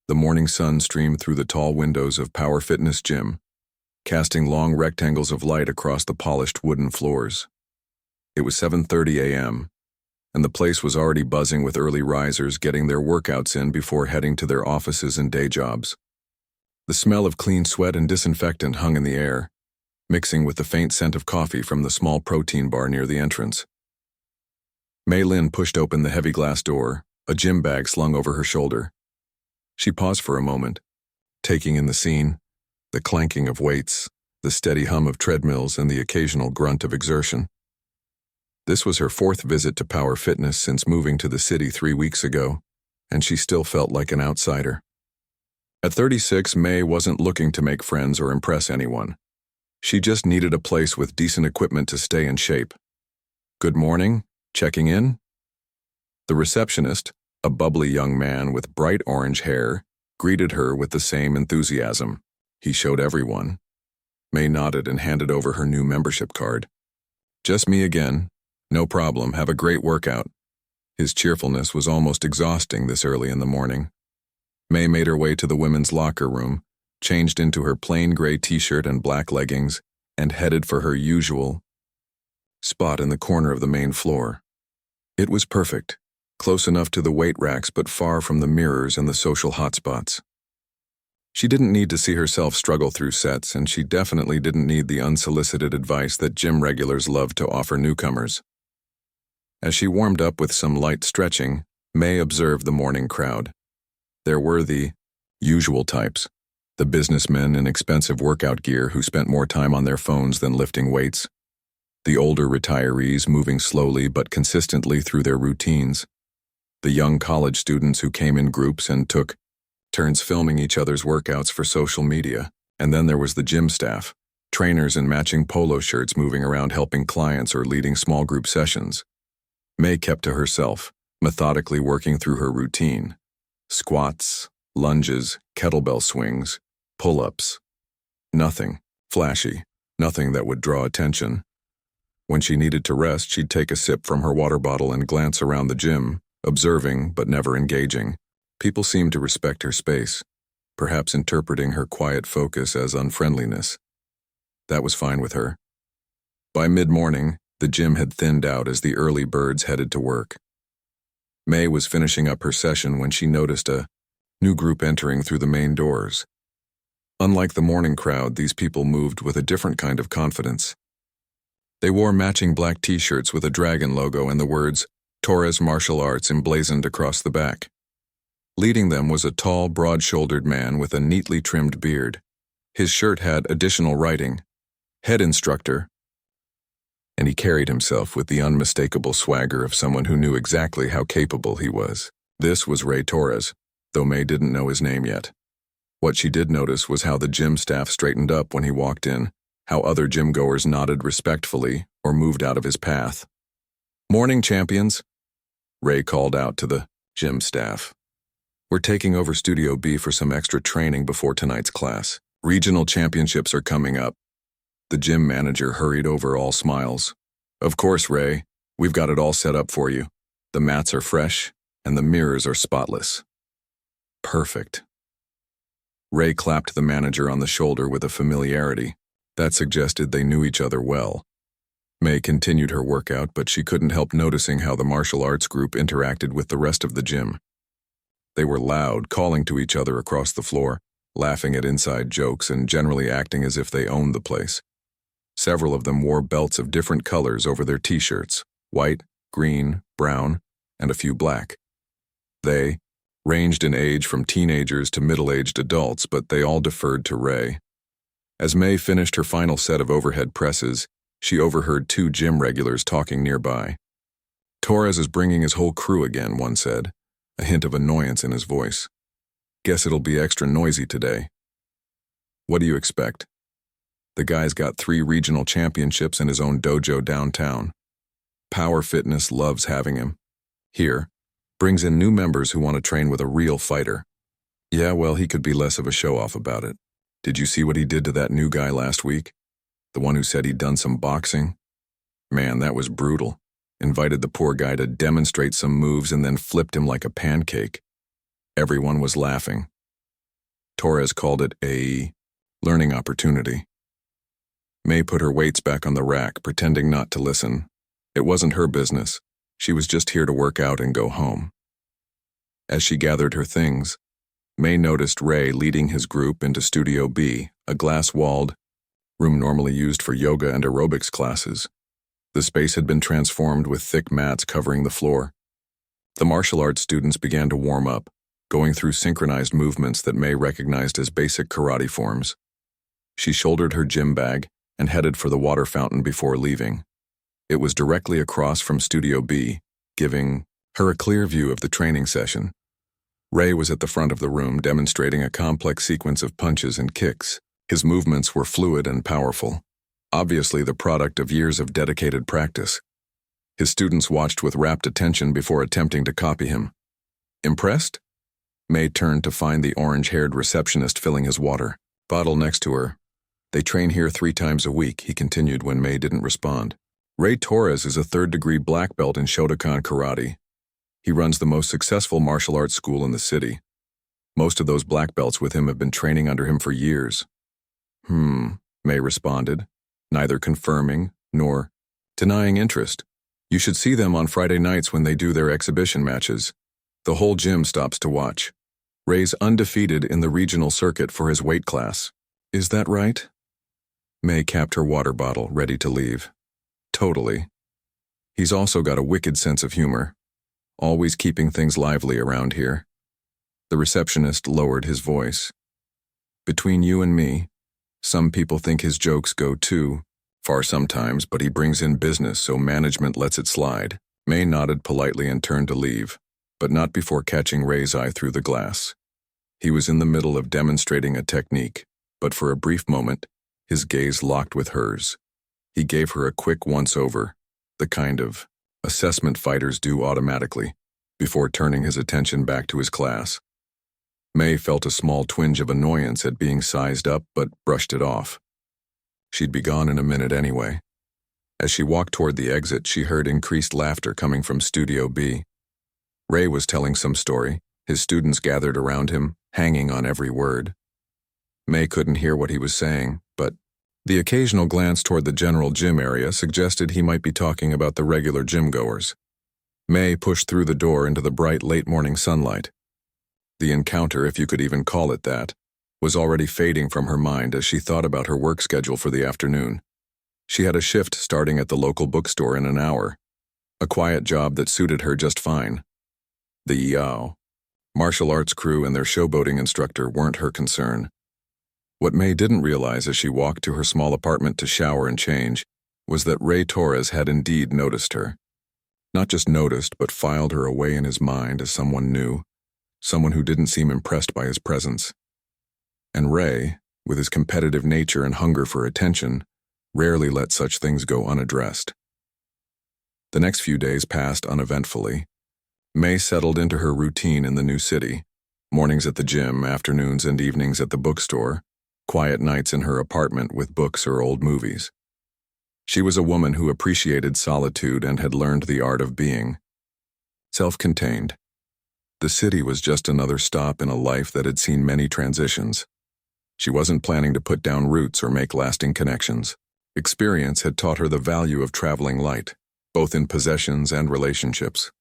The morning sun streamed through the tall windows of Power Fitness Gym, casting long rectangles of light across the polished wooden floors. It was 7:30 a.m., and the place was already buzzing with early risers getting their workouts in before heading to their offices and day jobs. The smell of clean sweat and disinfectant hung in the air, mixing with the faint scent of coffee from the small protein bar near the entrance. Mei Lin pushed open the heavy glass door, a gym bag slung over her shoulder. She paused for a moment, taking in the scene, the clanking of weights, the steady hum of treadmills, and the occasional grunt of exertion. This was her fourth visit to Power Fitness since moving to the city 3 weeks ago, and she still felt like an outsider. At 36, Mei wasn't looking to make friends or impress anyone. She just needed a place with decent equipment to stay in shape. "Good morning, checking in?" The receptionist, a bubbly young man with bright orange hair, greeted her with the same enthusiasm. He showed everyone. Mei nodded and handed over her new membership card. "Just me again. No problem, have a great workout." His cheerfulness was almost exhausting this early in the morning. Mei made her way to the women's locker room, changed into her plain gray t-shirt and black leggings, and headed for her usual spot in the corner of the main floor. It was perfect, close enough to the weight racks but far from the mirrors and the social hotspots. She didn't need to see herself struggle through sets, and she definitely didn't need the unsolicited advice that gym regulars love to offer newcomers. As she warmed up with some light stretching, Mei observed the morning crowd. There were the usual types, the businessmen in expensive workout gear who spent more time on their phones than lifting weights, the older retirees moving slowly but consistently through their routines, the young college students who came in groups and took turns filming each other's workouts for social media, and then there was the gym staff, trainers in matching polo shirts moving around helping clients or leading small group sessions. Mei kept to herself, methodically working through her routine. Squats, lunges, kettlebell swings, pull-ups. Nothing flashy, nothing that would draw attention. When she needed to rest, she'd take a sip from her water bottle and glance around the gym, observing but never engaging. People seemed to respect her space, perhaps interpreting her quiet focus as unfriendliness. That was fine with her. By mid-morning, the gym had thinned out as the early birds headed to work. Mei was finishing up her session when she noticed a new group entering through the main doors. Unlike the morning crowd, these people moved with a different kind of confidence. They wore matching black t-shirts with a dragon logo and the words Torres Martial Arts emblazoned across the back. Leading them was a tall, broad-shouldered man with a neatly trimmed beard. His shirt had additional writing, "Head Instructor," and he carried himself with the unmistakable swagger of someone who knew exactly how capable he was. This was Ray Torres, though Mei didn't know his name yet. What she did notice was how the gym staff straightened up when he walked in, how other gym-goers nodded respectfully or moved out of his path. "Morning, champions," Ray called out to the gym staff. "We're taking over Studio B for some extra training before tonight's class. Regional championships are coming up." The gym manager hurried over, all smiles. "Of course, Ray. We've got it all set up for you. The mats are fresh, and the mirrors are spotless." "Perfect." Ray clapped the manager on the shoulder with a familiarity that suggested they knew each other well. Mei continued her workout, but she couldn't help noticing how the martial arts group interacted with the rest of the gym. They were loud, calling to each other across the floor, laughing at inside jokes, and generally acting as if they owned the place. Several of them wore belts of different colors over their t-shirts, white, green, brown, and a few black. They ranged in age from teenagers to middle-aged adults, but they all deferred to Ray. As Mei finished her final set of overhead presses, she overheard two gym regulars talking nearby. "Torres is bringing his whole crew again," one said, a hint of annoyance in his voice. "Guess it'll be extra noisy today." "What do you expect? The guy's got 3 regional championships and his own dojo downtown. Power Fitness loves having him. Here, brings in new members who want to train with a real fighter. Yeah, well, he could be less of a show-off about it. Did you see what he did to that new guy last week? The one who said he'd done some boxing? Man, that was brutal. Invited the poor guy to demonstrate some moves and then flipped him like a pancake. Everyone was laughing. Torres called it a learning opportunity. May put her weights back on the rack, pretending not to listen. It wasn't her business. She was just here to work out and go home. As she gathered her things, May noticed Ray leading his group into Studio B, a glass-walled room normally used for yoga and aerobics classes. The space had been transformed with thick mats covering the floor. The martial arts students began to warm up, going through synchronized movements that May recognized as basic karate forms. She shouldered her gym bag and headed for the water fountain before leaving. It was directly across from Studio B, giving her a clear view of the training session. Ray was at the front of the room, demonstrating a complex sequence of punches and kicks. His movements were fluid and powerful, obviously the product of years of dedicated practice. His students watched with rapt attention before attempting to copy him. Impressed? May turned to find the orange-haired receptionist filling his water bottle next to her. They train here 3 times a week, he continued when May didn't respond. Ray Torres is a 3rd-degree black belt in Shotokan karate. He runs the most successful martial arts school in the city. Most of those black belts with him have been training under him for years. May responded, neither confirming nor denying interest. You should see them on Friday nights when they do their exhibition matches. The whole gym stops to watch. Ray's undefeated in the regional circuit for his weight class. Is that right? May capped her water bottle, ready to leave. Totally. He's also got a wicked sense of humor, always keeping things lively around here. The receptionist lowered his voice. Between you and me, some people think his jokes go too far sometimes, but he brings in business, so management lets it slide. May nodded politely and turned to leave, but not before catching Ray's eye through the glass. He was in the middle of demonstrating a technique, but for a brief moment, his gaze locked with hers. He gave her a quick once-over, the kind of assessment fighters do automatically, before turning his attention back to his class. May felt a small twinge of annoyance at being sized up, but brushed it off. She'd be gone in a minute anyway. As she walked toward the exit, she heard increased laughter coming from Studio B. Ray was telling some story, his students gathered around him, hanging on every word. May couldn't hear what he was saying, but the occasional glance toward the general gym area suggested he might be talking about the regular gym-goers. May pushed through the door into the bright late-morning sunlight. The encounter, if you could even call it that, was already fading from her mind as she thought about her work schedule for the afternoon. She had a shift starting at the local bookstore in an hour, a quiet job that suited her just fine. The Yao martial arts crew and their showboating instructor weren't her concern. What May didn't realize as she walked to her small apartment to shower and change was that Ray Torres had indeed noticed her. Not just noticed, but filed her away in his mind as someone new, someone who didn't seem impressed by his presence. And Ray, with his competitive nature and hunger for attention, rarely let such things go unaddressed. The next few days passed uneventfully. May settled into her routine in the new city, mornings at the gym, afternoons and evenings at the bookstore, quiet nights in her apartment with books or old movies. She was a woman who appreciated solitude and had learned the art of being self-contained. The city was just another stop in a life that had seen many transitions. She wasn't planning to put down roots or make lasting connections. Experience had taught her the value of traveling light, both in possessions and relationships.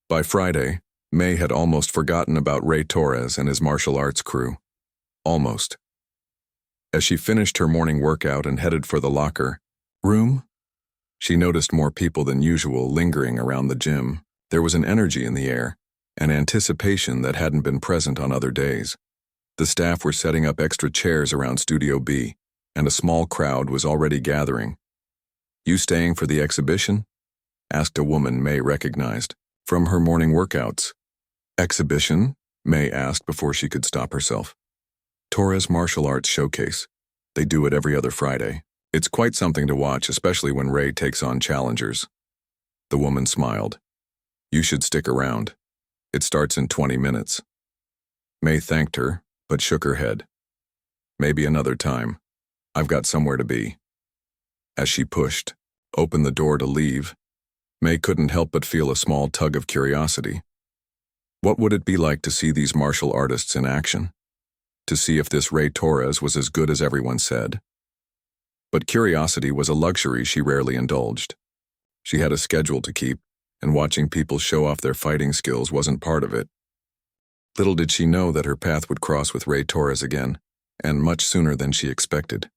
By Friday, May had almost forgotten about Ray Torres and his martial arts crew. Almost. As she finished her morning workout and headed for the locker room, she noticed more people than usual lingering around the gym. There was an energy in the air, an anticipation that hadn't been present on other days. The staff were setting up extra chairs around Studio B, and a small crowd was already gathering. "You staying for the exhibition?" asked a woman May recognized from her morning workouts. "Exhibition?" May asked before she could stop herself. "Torres Martial Arts Showcase. They do it every other Friday. It's quite something to watch, especially when Ray takes on challengers." The woman smiled. "You should stick around. It starts in 20 minutes. May thanked her, but shook her head. "Maybe another time. I've got somewhere to be." As she opened the door to leave, May couldn't help but feel a small tug of curiosity. What would it be like to see these martial artists in action? to see if this Ray Torres was as good as everyone said. But curiosity was a luxury she rarely indulged. She had a schedule to keep, and watching people show off their fighting skills wasn't part of it. Little did she know that her path would cross with Ray Torres again, and much sooner than she expected.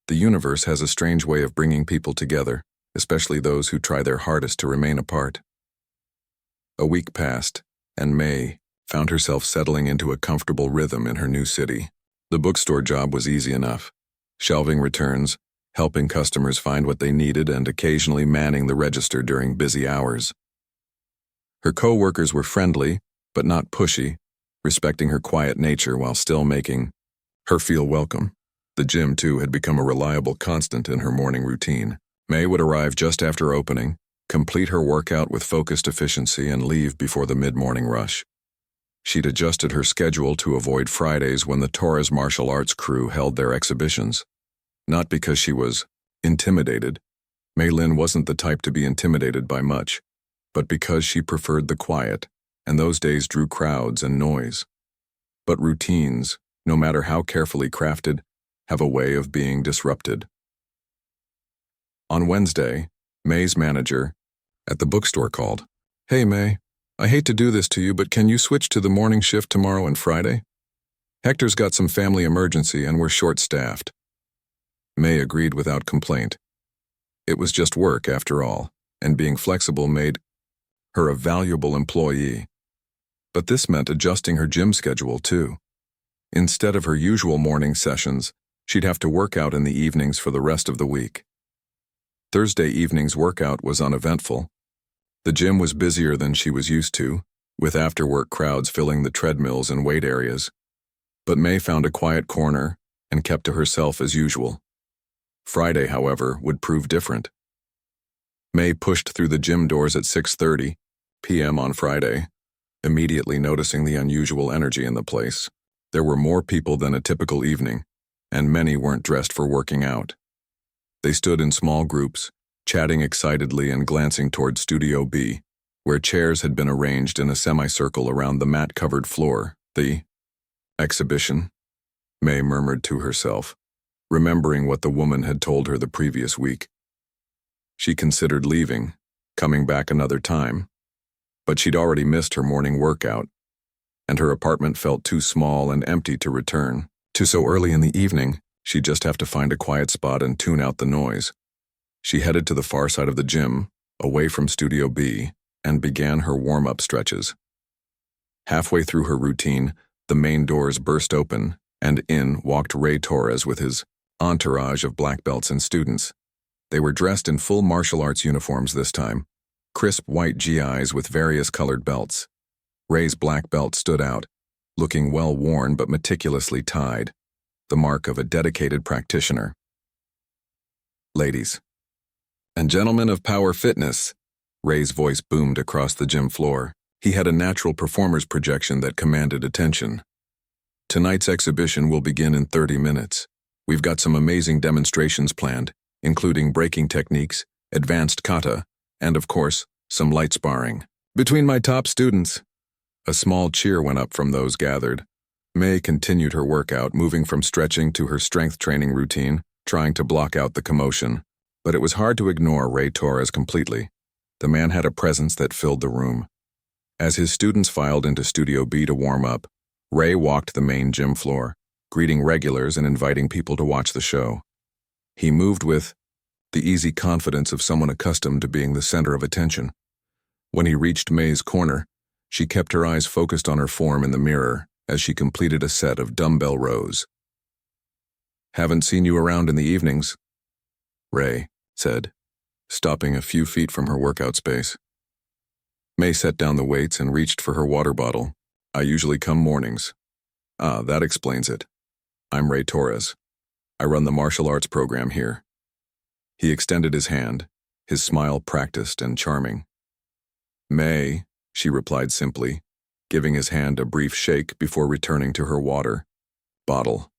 The universe has a strange way of bringing people together, especially those who try their hardest to remain apart. A week passed, and May found herself settling into a comfortable rhythm in her new city. The bookstore job was easy enough, shelving returns, helping customers find what they needed, and occasionally manning the register during busy hours. Her co-workers were friendly, but not pushy, respecting her quiet nature while still making her feel welcome. The gym, too, had become a reliable constant in her morning routine. May would arrive just after opening, complete her workout with focused efficiency, and leave before the mid-morning rush. She'd adjusted her schedule to avoid Fridays when the Torres martial arts crew held their exhibitions. Not because she was intimidated. Mei Lin wasn't the type to be intimidated by much, but because she preferred the quiet, and those days drew crowds and noise. But routines, no matter how carefully crafted, have a way of being disrupted. On Wednesday, May's manager at the bookstore called. "Hey, May, I hate to do this to you, but can you switch to the morning shift tomorrow and Friday? Hector's got some family emergency and we're short-staffed." May agreed without complaint. It was just work, after all, and being flexible made her a valuable employee. But this meant adjusting her gym schedule, too. Instead of her usual morning sessions, she'd have to work out in the evenings for the rest of the week. Thursday evening's workout was uneventful. The gym was busier than she was used to, with after-work crowds filling the treadmills and weight areas. But May found a quiet corner and kept to herself as usual. Friday, however, would prove different. May pushed through the gym doors at 6:30 p.m. on Friday, immediately noticing the unusual energy in the place. There were more people than a typical evening, and many weren't dressed for working out. They stood in small groups, chatting excitedly and glancing toward Studio B, where chairs had been arranged in a semicircle around the mat-covered floor. "The exhibition?" May murmured to herself, remembering what the woman had told her the previous week. She considered leaving, coming back another time, but she'd already missed her morning workout, and her apartment felt too small and empty to return to so early in the evening. She'd just have to find a quiet spot and tune out the noise. She headed to the far side of the gym, away from Studio B, and began her warm-up stretches. Halfway through her routine, the main doors burst open, and in walked Ray Torres with his entourage of black belts and students. They were dressed in full martial arts uniforms this time, crisp white GIs with various colored belts. Ray's black belt stood out, looking well-worn but meticulously tied, the mark of a dedicated practitioner. "Ladies and gentlemen of Power Fitness," Ray's voice boomed across the gym floor. He had a natural performer's projection that commanded attention. "Tonight's exhibition will begin in 30 minutes. We've got some amazing demonstrations planned, including breaking techniques, advanced kata, and of course, some light sparring. Between my top students." A small cheer went up from those gathered. May continued her workout, moving from stretching to her strength training routine, trying to block out the commotion. But it was hard to ignore Ray Torres completely. The man had a presence that filled the room. As his students filed into Studio B to warm up, Ray walked the main gym floor, greeting regulars and inviting people to watch the show. He moved with the easy confidence of someone accustomed to being the center of attention. When he reached May's corner, she kept her eyes focused on her form in the mirror as she completed a set of dumbbell rows. "Haven't seen you around in the evenings," Ray said, stopping a few feet from her workout space. May set down the weights and reached for her water bottle. "I usually come mornings." "Ah, that explains it. I'm Ray Torres. I run the martial arts program here." He extended his hand, his smile practiced and charming. "May," she replied simply, giving his hand a brief shake before returning to her water bottle.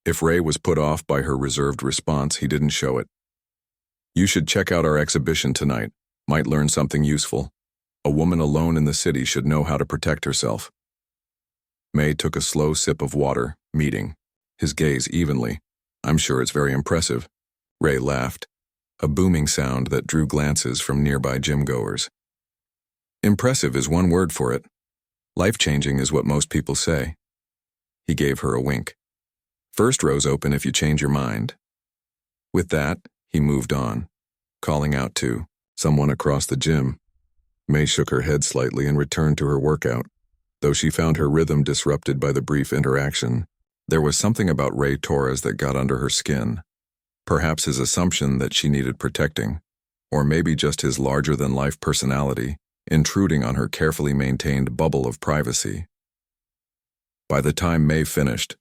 If Ray was put off by her reserved response, he didn't show it. "You should check out our exhibition tonight. Might learn something useful. A woman alone in the city should know how to protect herself." May took a slow sip of water, meeting his gaze evenly. I'm sure it's very impressive. Ray laughed, a booming sound that drew glances from nearby gym-goers. Impressive is one word for it. Life-changing is what most people say. He gave her a wink. First row's open if you change your mind. With that, he moved on, calling out to someone across the gym. May shook her head slightly and returned to her workout. Though she found her rhythm disrupted by the brief interaction, there was something about Ray Torres that got under her skin. Perhaps his assumption that she needed protecting, or maybe just his larger-than-life personality, intruding on her carefully maintained bubble of privacy. By the time May finished,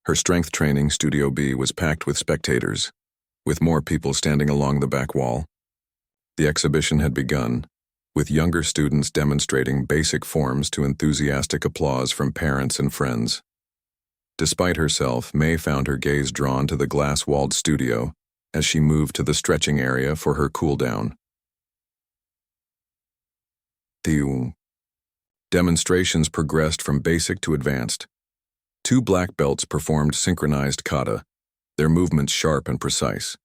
her strength training Studio B was packed with spectators, with more people standing along the back wall. The exhibition had begun, with younger students demonstrating basic forms to enthusiastic applause from parents and friends. Despite herself, May found her gaze drawn to the glass-walled studio as she moved to the stretching area for her cool-down. The demonstrations progressed from basic to advanced. 2 black belts performed synchronized kata, their movements sharp and precise.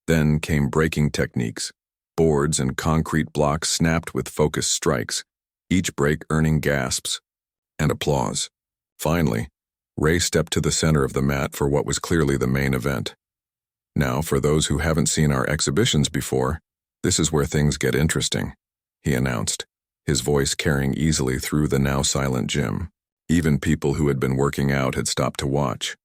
Then came breaking techniques. Boards and concrete blocks snapped with focused strikes, each break earning gasps and applause. Finally, Ray stepped to the center of the mat for what was clearly the main event. Now, for those who haven't seen our exhibitions before, this is where things get interesting, he announced, his voice carrying easily through the now silent gym. Even people who had been working out had stopped to watch.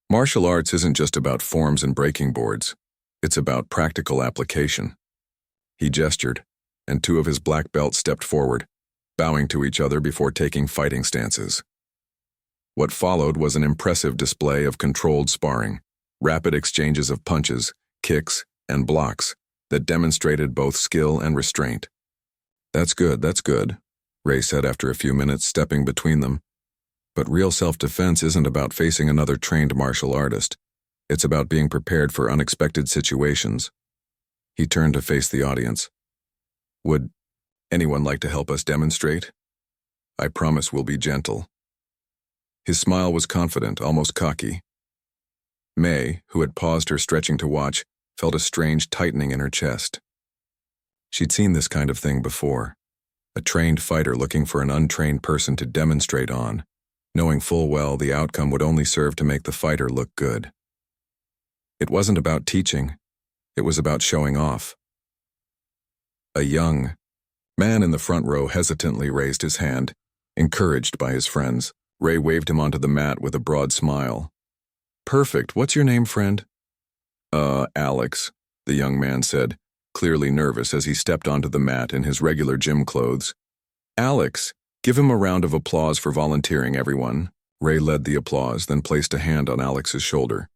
Martial arts isn't just about forms and breaking boards. It's about practical application. He gestured, and 2 of his black belts stepped forward, bowing to each other before taking fighting stances. What followed was an impressive display of controlled sparring, rapid exchanges of punches, kicks, and blocks that demonstrated both skill and restraint. That's good, Ray said after a few minutes, stepping between them. But real self-defense isn't about facing another trained martial artist. It's about being prepared for unexpected situations. He turned to face the audience. Would anyone like to help us demonstrate? I promise we'll be gentle. His smile was confident, almost cocky. May, who had paused her stretching to watch, felt a strange tightening in her chest. She'd seen this kind of thing before. A trained fighter looking for an untrained person to demonstrate on, knowing full well the outcome would only serve to make the fighter look good. It wasn't about teaching. It was about showing off. A young man in the front row hesitantly raised his hand, encouraged by his friends. Ray waved him onto the mat with a broad smile. Perfect. What's your name, friend? Alex, the young man said, clearly nervous as he stepped onto the mat in his regular gym clothes. Alex, give him a round of applause for volunteering, everyone. Ray led the applause, then placed a hand on Alex's shoulder.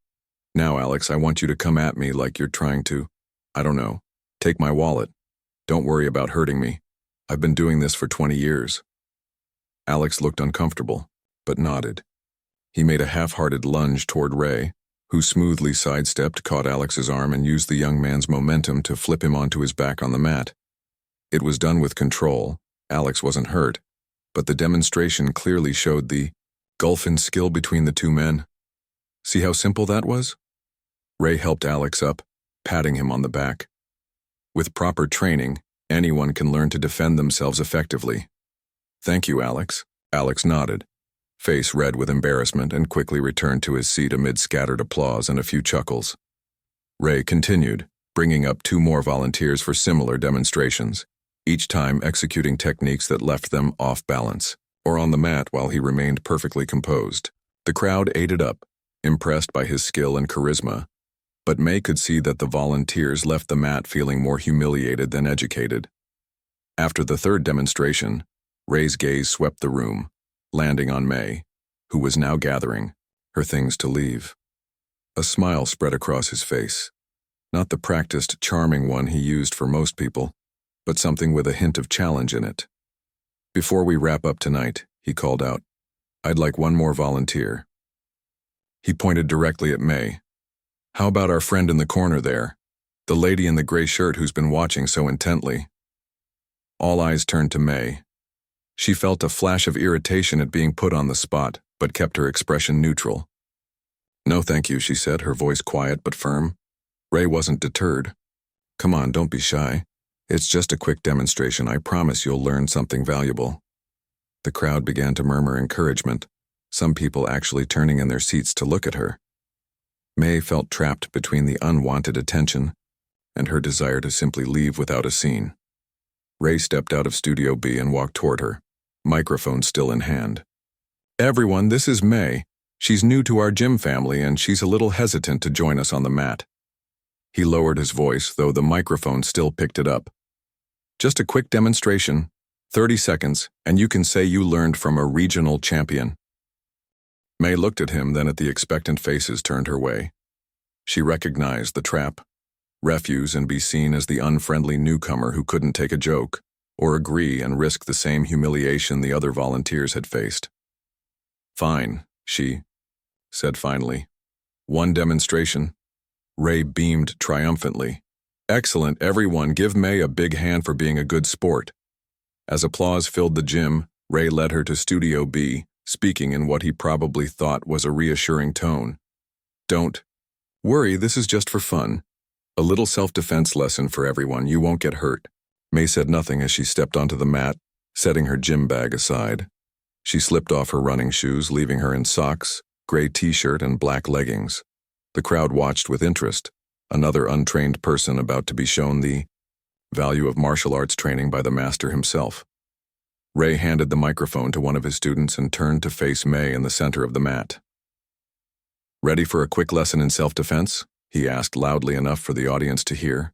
Now, Alex, I want you to come at me like you're trying to, I don't know, take my wallet. Don't worry about hurting me. I've been doing this for 20 years. Alex looked uncomfortable, but nodded. He made a half-hearted lunge toward Ray, who smoothly sidestepped, caught Alex's arm, and used the young man's momentum to flip him onto his back on the mat. It was done with control. Alex wasn't hurt, but the demonstration clearly showed the gulf in skill between the 2 men. See how simple that was? Ray helped Alex up, patting him on the back. With proper training, anyone can learn to defend themselves effectively. Thank you, Alex. Alex nodded, face red with embarrassment, and quickly returned to his seat amid scattered applause and a few chuckles. Ray continued, bringing up 2 more volunteers for similar demonstrations, each time executing techniques that left them off balance, or on the mat while he remained perfectly composed. The crowd ate it up, impressed by his skill and charisma, but May could see that the volunteers left the mat feeling more humiliated than educated. After the 3rd demonstration, Ray's gaze swept the room, landing on May, who was now gathering her things to leave. A smile spread across his face, not the practiced, charming one he used for most people, but something with a hint of challenge in it. Before we wrap up tonight, he called out, I'd like one more volunteer. He pointed directly at May. How about our friend in the corner there, the lady in the gray shirt who's been watching so intently? All eyes turned to May. She felt a flash of irritation at being put on the spot, but kept her expression neutral. "No thank you," she said, her voice quiet but firm. Ray wasn't deterred. "Come on, don't be shy. It's just a quick demonstration. I promise you'll learn something valuable." The crowd began to murmur encouragement, some people actually turning in their seats to look at her. May felt trapped between the unwanted attention and her desire to simply leave without a scene. Ray stepped out of Studio B and walked toward her, microphone still in hand. "Everyone, this is May. She's new to our gym family and she's a little hesitant to join us on the mat." He lowered his voice, though the microphone still picked it up. "Just a quick demonstration, 30 seconds, and you can say you learned from a regional champion." May looked at him, then at the expectant faces turned her way. She recognized the trap. Refuse and be seen as the unfriendly newcomer who couldn't take a joke, or agree and risk the same humiliation the other volunteers had faced. "Fine," she said finally. "One demonstration." Ray beamed triumphantly. "Excellent, everyone, give May a big hand for being a good sport." As applause filled the gym, Ray led her to Studio B, speaking in what he probably thought was a reassuring tone. "Don't worry, this is just for fun. A little self-defense lesson for everyone, you won't get hurt." May said nothing as she stepped onto the mat, setting her gym bag aside. She slipped off her running shoes, leaving her in socks, gray t-shirt, and black leggings. The crowd watched with interest, another untrained person about to be shown the value of martial arts training by the master himself. Ray handed the microphone to one of his students and turned to face May in the center of the mat. "Ready for a quick lesson in self-defense?" he asked loudly enough for the audience to hear.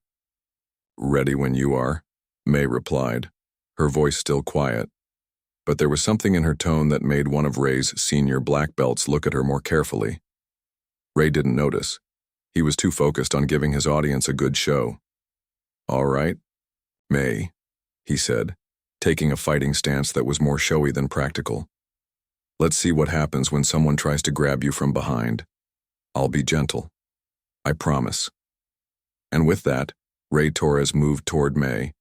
"Ready when you are," May replied, her voice still quiet. But there was something in her tone that made one of Ray's senior black belts look at her more carefully. Ray didn't notice. He was too focused on giving his audience a good show. "All right, May," he said, taking a fighting stance that was more showy than practical. "Let's see what happens when someone tries to grab you from behind. I'll be gentle. I promise." And with that, Ray Torres moved toward May,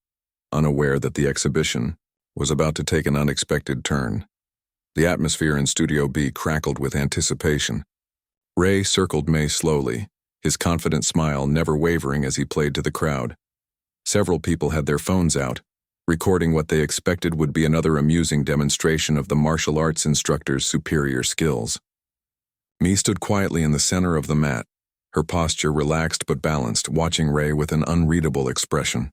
unaware that the exhibition was about to take an unexpected turn. The atmosphere in Studio B crackled with anticipation. Ray circled May slowly, his confident smile never wavering as he played to the crowd. Several people had their phones out, recording what they expected would be another amusing demonstration of the martial arts instructor's superior skills. May stood quietly in the center of the mat, her posture relaxed but balanced, watching Ray with an unreadable expression.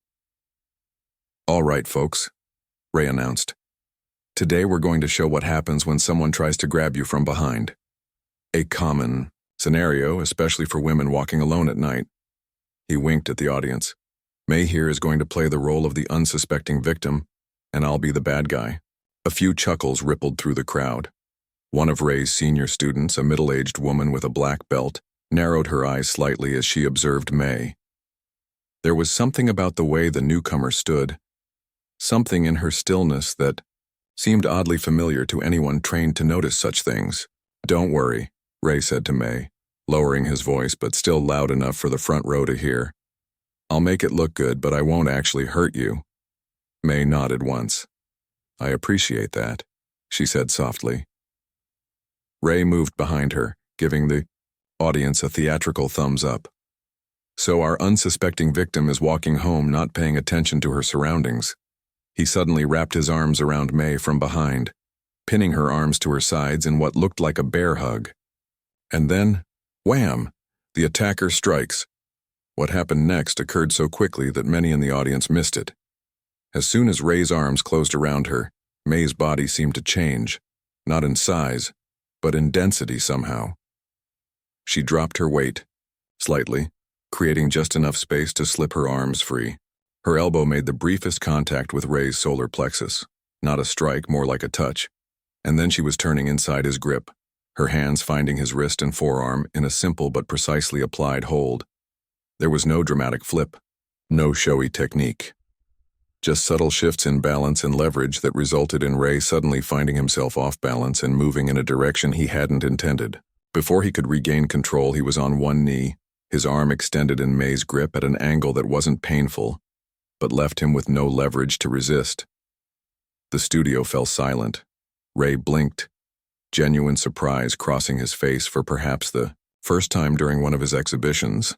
"All right, folks," Ray announced. "Today we're going to show what happens when someone tries to grab you from behind. A common scenario, especially for women walking alone at night." He winked at the audience. "May here is going to play the role of the unsuspecting victim, and I'll be the bad guy." A few chuckles rippled through the crowd. One of Ray's senior students, a middle-aged woman with a black belt, narrowed her eyes slightly as she observed May. There was something about the way the newcomer stood, something in her stillness that seemed oddly familiar to anyone trained to notice such things. "Don't worry," Ray said to May, lowering his voice but still loud enough for the front row to hear. "I'll make it look good, but I won't actually hurt you." May nodded once. "I appreciate that," she said softly. Ray moved behind her, giving the audience a theatrical thumbs up. So our unsuspecting victim is walking home, not paying attention to her surroundings. He suddenly wrapped his arms around May from behind, pinning her arms to her sides in what looked like a bear hug. And then, wham! The attacker strikes. What happened next occurred so quickly that many in the audience missed it. As soon as Ray's arms closed around her, May's body seemed to change, not in size, but in density somehow. She dropped her weight, slightly, creating just enough space to slip her arms free. Her elbow made the briefest contact with Ray's solar plexus, not a strike, more like a touch, and then she was turning inside his grip, her hands finding his wrist and forearm in a simple but precisely applied hold. There was no dramatic flip, no showy technique, just subtle shifts in balance and leverage that resulted in Ray suddenly finding himself off balance and moving in a direction he hadn't intended. Before he could regain control, he was on one knee, his arm extended in May's grip at an angle that wasn't painful, but left him with no leverage to resist. The studio fell silent. Ray blinked, genuine surprise crossing his face for perhaps the first time during one of his exhibitions.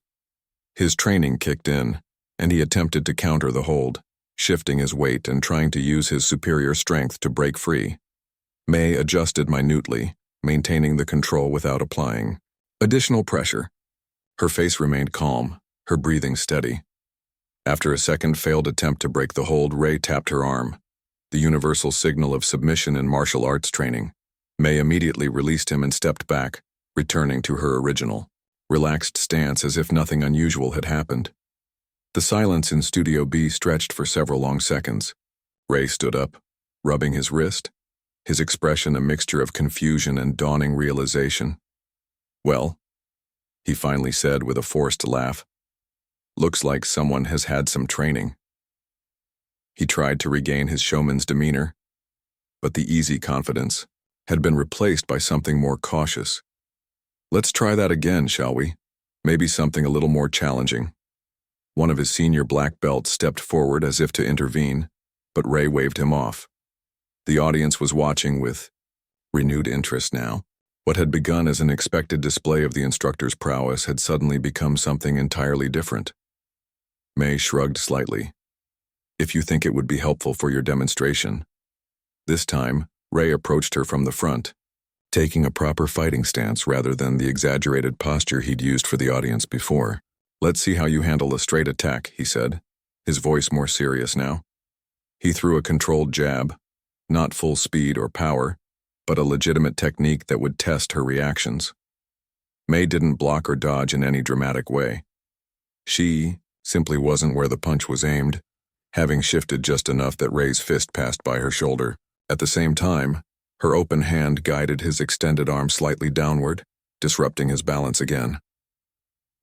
His training kicked in, and he attempted to counter the hold, shifting his weight and trying to use his superior strength to break free. May adjusted minutely, maintaining the control without applying additional pressure. Her face remained calm, her breathing steady. After a second failed attempt to break the hold, Ray tapped her arm, the universal signal of submission in martial arts training. May immediately released him and stepped back, returning to her original, relaxed stance as if nothing unusual had happened. The silence in Studio B stretched for several long seconds. Ray stood up, rubbing his wrist, his expression a mixture of confusion and dawning realization. "Well," he finally said with a forced laugh, "looks like someone has had some training." He tried to regain his showman's demeanor, but the easy confidence had been replaced by something more cautious. "Let's try that again, shall we? Maybe something a little more challenging." One of his senior black belts stepped forward as if to intervene, but Ray waved him off. The audience was watching with renewed interest now. What had begun as an expected display of the instructor's prowess had suddenly become something entirely different. May shrugged slightly. "If you think it would be helpful for your demonstration." This time, Ray approached her from the front, taking a proper fighting stance rather than the exaggerated posture he'd used for the audience before. "Let's see how you handle a straight attack," he said, his voice more serious now. He threw a controlled jab, not full speed or power, but a legitimate technique that would test her reactions. May didn't block or dodge in any dramatic way. She simply wasn't where the punch was aimed, having shifted just enough that Ray's fist passed by her shoulder. At the same time, her open hand guided his extended arm slightly downward, disrupting his balance again.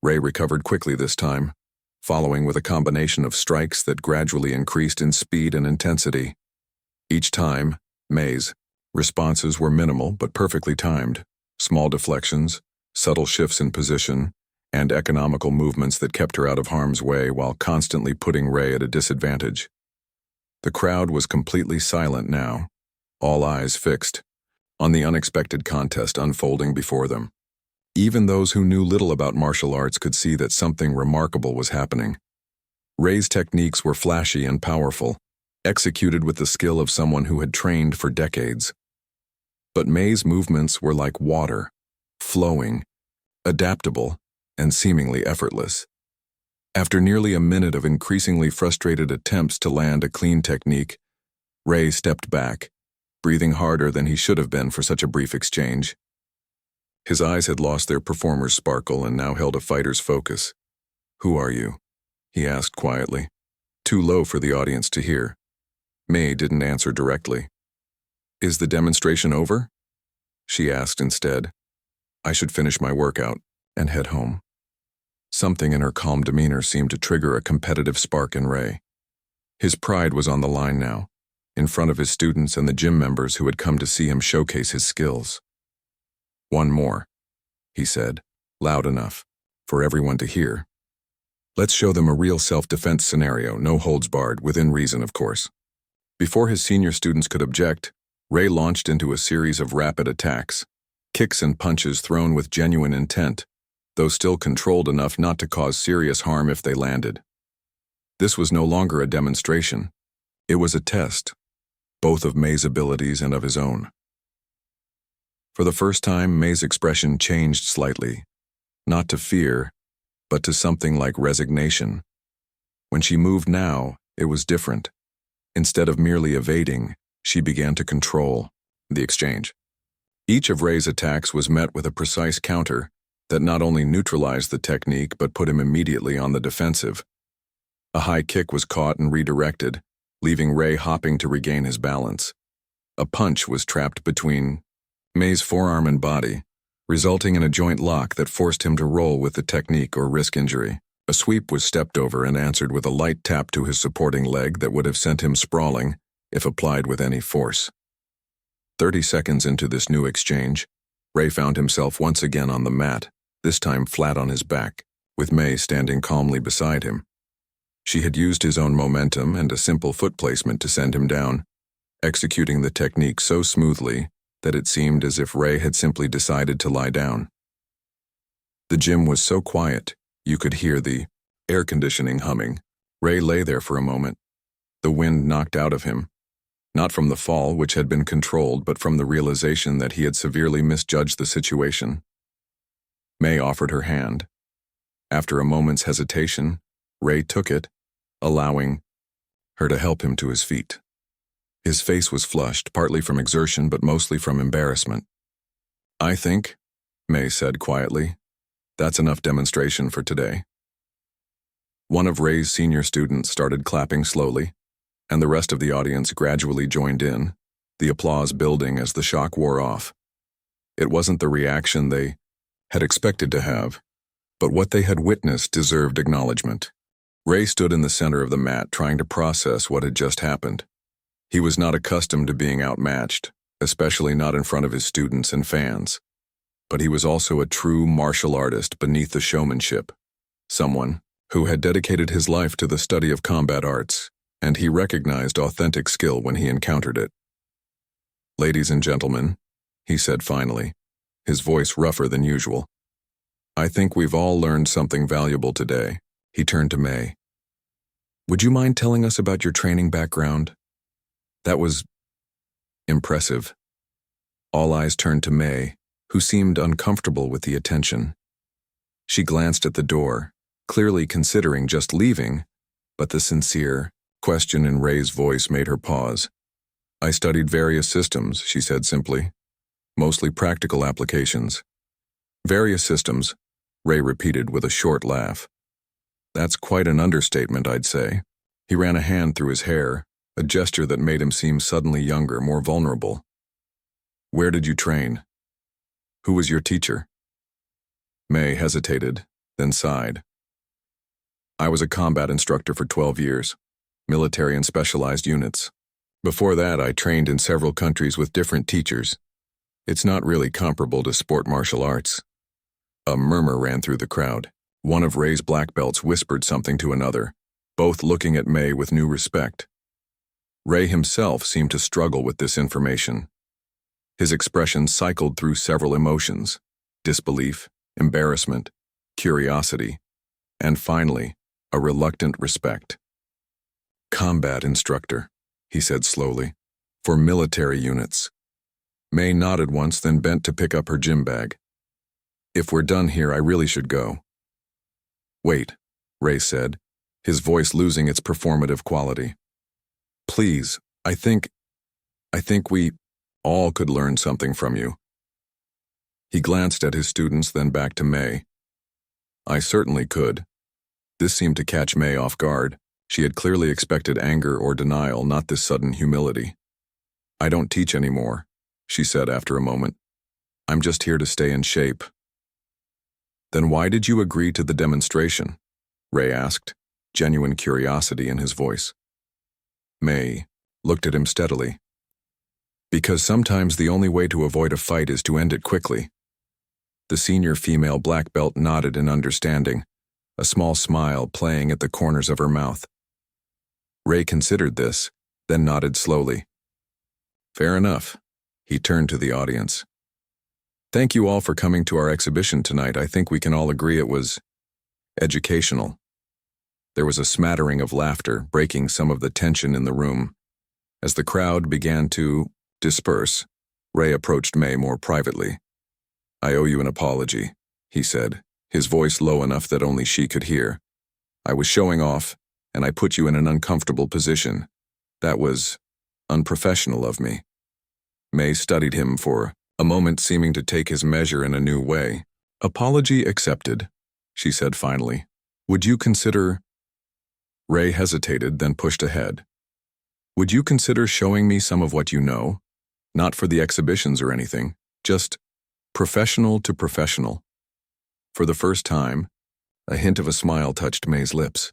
Ray recovered quickly this time, following with a combination of strikes that gradually increased in speed and intensity. Each time, May's responses were minimal but perfectly timed, small deflections, subtle shifts in position, and economical movements that kept her out of harm's way while constantly putting Ray at a disadvantage. The crowd was completely silent now, all eyes fixed on the unexpected contest unfolding before them. Even those who knew little about martial arts could see that something remarkable was happening. Ray's techniques were flashy and powerful, executed with the skill of someone who had trained for decades. But May's movements were like water, flowing, adaptable, and seemingly effortless. After nearly a minute of increasingly frustrated attempts to land a clean technique, Ray stepped back, breathing harder than he should have been for such a brief exchange. His eyes had lost their performer's sparkle and now held a fighter's focus. "Who are you?" he asked quietly, too low for the audience to hear. May didn't answer directly. "Is the demonstration over?" she asked instead. "I should finish my workout and head home." Something in her calm demeanor seemed to trigger a competitive spark in Ray. His pride was on the line now, in front of his students and the gym members who had come to see him showcase his skills. "One more," he said, loud enough for everyone to hear. "Let's show them a real self-defense scenario, no holds barred, within reason, of course." Before his senior students could object, Ray launched into a series of rapid attacks, kicks and punches thrown with genuine intent, though still controlled enough not to cause serious harm if they landed. This was no longer a demonstration. It was a test, both of May's abilities and of his own. For the first time, May's expression changed slightly, not to fear, but to something like resignation. When she moved now, it was different. Instead of merely evading, she began to control the exchange. Each of Ray's attacks was met with a precise counter that not only neutralized the technique but put him immediately on the defensive. A high kick was caught and redirected, leaving Ray hopping to regain his balance. A punch was trapped between May's forearm and body, resulting in a joint lock that forced him to roll with the technique or risk injury. A sweep was stepped over and answered with a light tap to his supporting leg that would have sent him sprawling if applied with any force. 30 seconds into this new exchange, Ray found himself once again on the mat, this time flat on his back, with May standing calmly beside him. She had used his own momentum and a simple foot placement to send him down, executing the technique so smoothly that it seemed as if Ray had simply decided to lie down. The gym was so quiet, you could hear the air conditioning humming. Ray lay there for a moment, the wind knocked out of him, not from the fall, which had been controlled, but from the realization that he had severely misjudged the situation. May offered her hand. After a moment's hesitation, Ray took it, allowing her to help him to his feet. His face was flushed, partly from exertion but mostly from embarrassment. "I think," May said quietly, "that's enough demonstration for today." One of Ray's senior students started clapping slowly, and the rest of the audience gradually joined in, the applause building as the shock wore off. It wasn't the reaction they had expected to have, but what they had witnessed deserved acknowledgement. Ray stood in the center of the mat trying to process what had just happened. He was not accustomed to being outmatched, especially not in front of his students and fans. But he was also a true martial artist beneath the showmanship, someone who had dedicated his life to the study of combat arts, and he recognized authentic skill when he encountered it. "Ladies and gentlemen," he said finally, his voice rougher than usual, "I think we've all learned something valuable today." He turned to May. "Would you mind telling us about your training background? That was impressive." All eyes turned to May, who seemed uncomfortable with the attention. She glanced at the door, clearly considering just leaving, but the sincere question in Ray's voice made her pause. "I studied various systems," she said simply, "mostly practical applications." "Various systems," Ray repeated with a short laugh. "That's quite an understatement, I'd say." He ran a hand through his hair, a gesture that made him seem suddenly younger, more vulnerable. "Where did you train? Who was your teacher?" May hesitated, then sighed. "I was a combat instructor for 12 years, military and specialized units. Before that, I trained in several countries with different teachers. It's not really comparable to sport martial arts." A murmur ran through the crowd. One of Ray's black belts whispered something to another, both looking at May with new respect. Ray himself seemed to struggle with this information. His expression cycled through several emotions: disbelief, embarrassment, curiosity, and finally, a reluctant respect. "Combat instructor," he said slowly, "for military units." May nodded once, then bent to pick up her gym bag. "If we're done here, I really should go." "Wait," Ray said, his voice losing its performative quality. "Please, I think we all could learn something from you." He glanced at his students, then back to May. "I certainly could." This seemed to catch May off guard. She had clearly expected anger or denial, not this sudden humility. "I don't teach anymore," she said after a moment. "I'm just here to stay in shape." "Then why did you agree to the demonstration?" Ray asked, genuine curiosity in his voice. May looked at him steadily. "Because sometimes the only way to avoid a fight is to end it quickly." The senior female black belt nodded in understanding, a small smile playing at the corners of her mouth. Ray considered this, then nodded slowly. "Fair enough." He turned to the audience. "Thank you all for coming to our exhibition tonight. I think we can all agree it was educational." There was a smattering of laughter, breaking some of the tension in the room. As the crowd began to disperse, Ray approached May more privately. "I owe you an apology," he said, his voice low enough that only she could hear. "I was showing off, and I put you in an uncomfortable position. That was unprofessional of me." May studied him for a moment, seeming to take his measure in a new way. "Apology accepted," she said finally. "Would you consider—" Ray hesitated, then pushed ahead. "Would you consider showing me some of what you know? Not for the exhibitions or anything, just professional to professional." For the first time, a hint of a smile touched May's lips.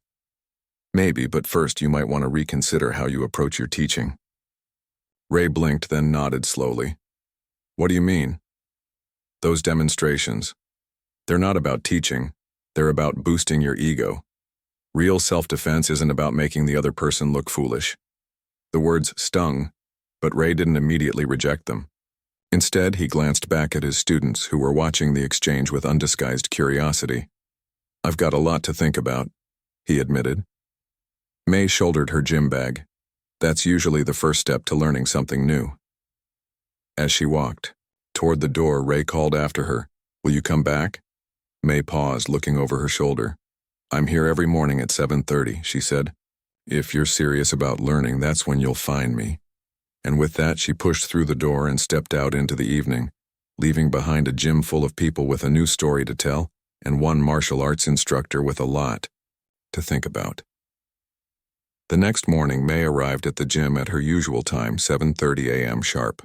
"Maybe, but first you might want to reconsider how you approach your teaching." Ray blinked, then nodded slowly. "What do you mean?" "Those demonstrations. They're not about teaching. They're about boosting your ego. Real self-defense isn't about making the other person look foolish." The words stung, But Ray didn't immediately reject them. Instead, he glanced back at his students who were watching the exchange with undisguised curiosity. "I've got a lot to think about," he admitted. May shouldered her gym bag. That's usually the first step to learning something new. As she walked toward the door, Ray called after her, "Will you come back?" May paused, looking over her shoulder. "I'm here every morning at 7:30, she said. "If you're serious about learning, that's when you'll find me." And with that, she pushed through the door and stepped out into the evening, leaving behind a gym full of people with a new story to tell and one martial arts instructor with a lot to think about. The next morning, May arrived at the gym at her usual time, 7:30 a.m. sharp.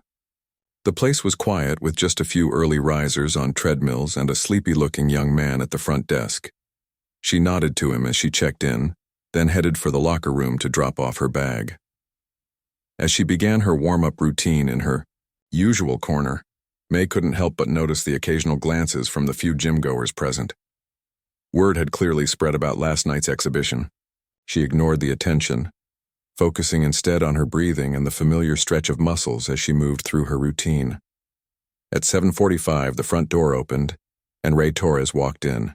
The place was quiet, with just a few early risers on treadmills and a sleepy-looking young man at the front desk. She nodded to him as she checked in, then headed for the locker room to drop off her bag. As she began her warm-up routine in her usual corner, May couldn't help but notice the occasional glances from the few gym-goers present. Word had clearly spread about last night's exhibition. She ignored the attention, focusing instead on her breathing and the familiar stretch of muscles as she moved through her routine. At 7:45, the front door opened, and Ray Torres walked in.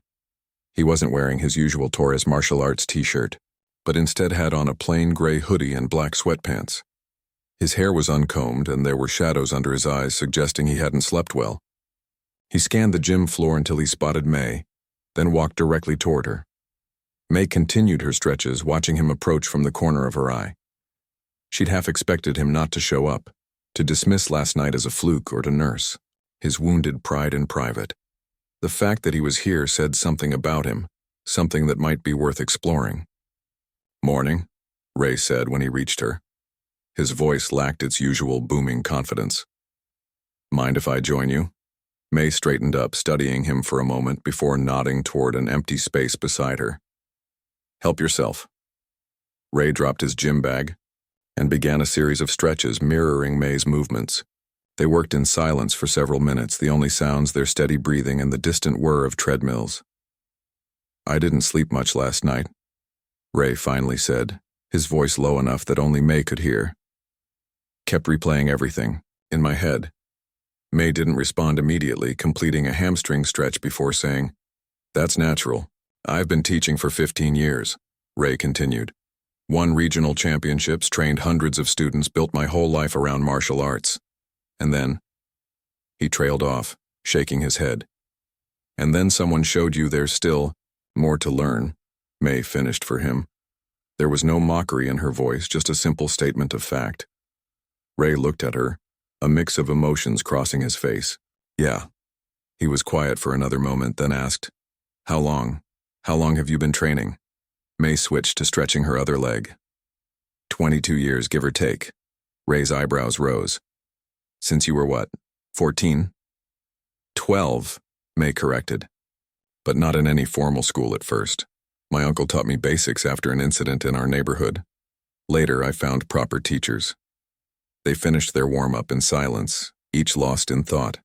He wasn't wearing his usual Torres martial arts t-shirt, but instead had on a plain gray hoodie and black sweatpants. His hair was uncombed, and there were shadows under his eyes suggesting he hadn't slept well. He scanned the gym floor until he spotted May, then walked directly toward her. May continued her stretches, watching him approach from the corner of her eye. She'd half expected him not to show up, to dismiss last night as a fluke or to nurse his wounded pride in private. The fact that he was here said something about him, something that might be worth exploring. "Morning," Ray said when he reached her. His voice lacked its usual booming confidence. "Mind if I join you?" May straightened up, studying him for a moment before nodding toward an empty space beside her. "Help yourself." Ray dropped his gym bag and began a series of stretches mirroring May's movements. They worked in silence for several minutes, the only sounds their steady breathing and the distant whir of treadmills. "I didn't sleep much last night," Ray finally said, his voice low enough that only May could hear. "Kept replaying everything, in my head." May didn't respond immediately, completing a hamstring stretch before saying, "That's natural. I've been teaching for 15 years, Ray continued. "Won regional championships, trained hundreds of students, built my whole life around martial arts. And then," he trailed off, shaking his head. "And then someone showed you there's still more to learn," May finished for him. There was no mockery in her voice, just a simple statement of fact. Ray looked at her, a mix of emotions crossing his face. "Yeah." He was quiet for another moment, then asked, How long have you been training?" May switched to stretching her other leg. 22 years, give or take." Ray's eyebrows rose. "Since you were what, 14? 12, May corrected. "But not in any formal school at first. My uncle taught me basics after an incident in our neighborhood. Later, I found proper teachers." They finished their warm-up in silence, each lost in thought.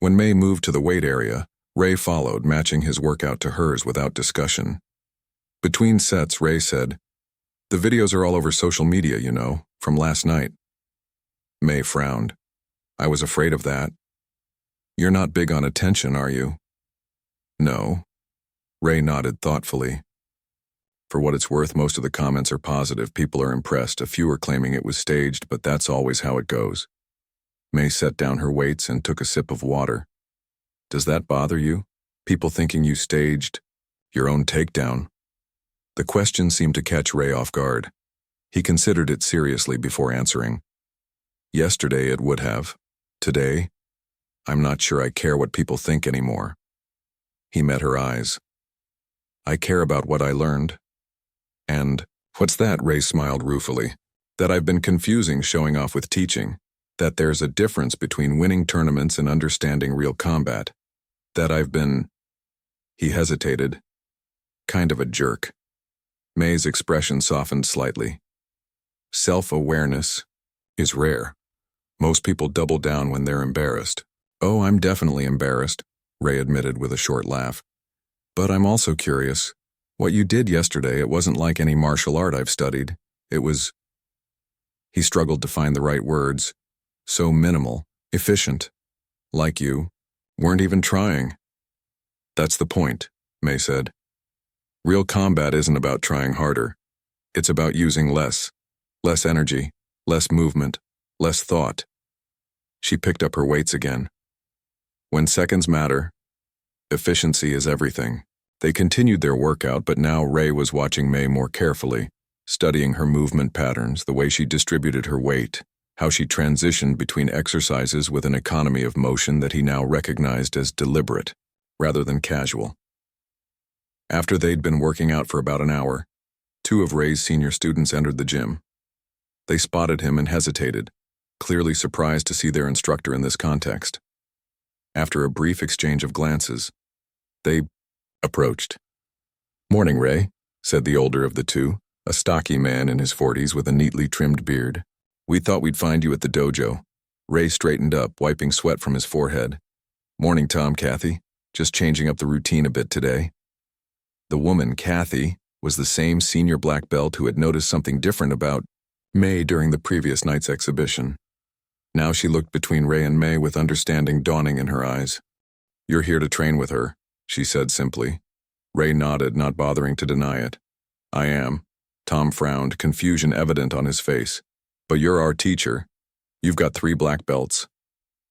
When May moved to the weight area, Ray followed, matching his workout to hers without discussion. Between sets, Ray said, "The videos are all over social media, you know, from last night." May frowned. "I was afraid of that." "You're not big on attention, are you?" "No." Ray nodded thoughtfully. "For what it's worth, most of the comments are positive. People are impressed. A few are claiming it was staged, but that's always how it goes." May set down her weights and took a sip of water. "Does that bother you? People thinking you staged your own takedown?" The question seemed to catch Ray off guard. He considered it seriously before answering. "Yesterday it would have. Today, I'm not sure I care what people think anymore." He met her eyes. "I care about what I learned." "And what's that?" Ray smiled ruefully. "That I've been confusing showing off with teaching. That there's a difference between winning tournaments and understanding real combat. That I've been..." He hesitated. "Kind of a jerk." May's expression softened slightly. "Self-awareness is rare. Most people double down when they're embarrassed." "Oh, I'm definitely embarrassed," Ray admitted with a short laugh. "But I'm also curious. What you did yesterday, it wasn't like any martial art I've studied. It was..." He struggled to find the right words. So minimal, efficient. Like you, weren't even trying. That's the point, May said. Real combat isn't about trying harder. It's about using less. Less energy, less movement, less thought. She picked up her weights again. When seconds matter, efficiency is everything. They continued their workout, but now Ray was watching May more carefully, studying her movement patterns, the way she distributed her weight, how she transitioned between exercises with an economy of motion that he now recognized as deliberate, rather than casual. After they'd been working out for about an hour, 2 of Ray's senior students entered the gym. They spotted him and hesitated, clearly surprised to see their instructor in this context. After a brief exchange of glances, they approached. "Morning, Ray," said the older of the 2, a stocky man in his 40s with a neatly trimmed beard. "We thought we'd find you at the dojo." Ray straightened up, wiping sweat from his forehead. "Morning, Tom, Kathy. Just changing up the routine a bit today." The woman, Kathy, was the same senior black belt who had noticed something different about May during the previous night's exhibition. Now she looked between Ray and May with understanding dawning in her eyes. "You're here to train with her," she said simply. Ray nodded, not bothering to deny it. "I am." Tom frowned, confusion evident on his face. "But you're our teacher. You've got 3 black belts."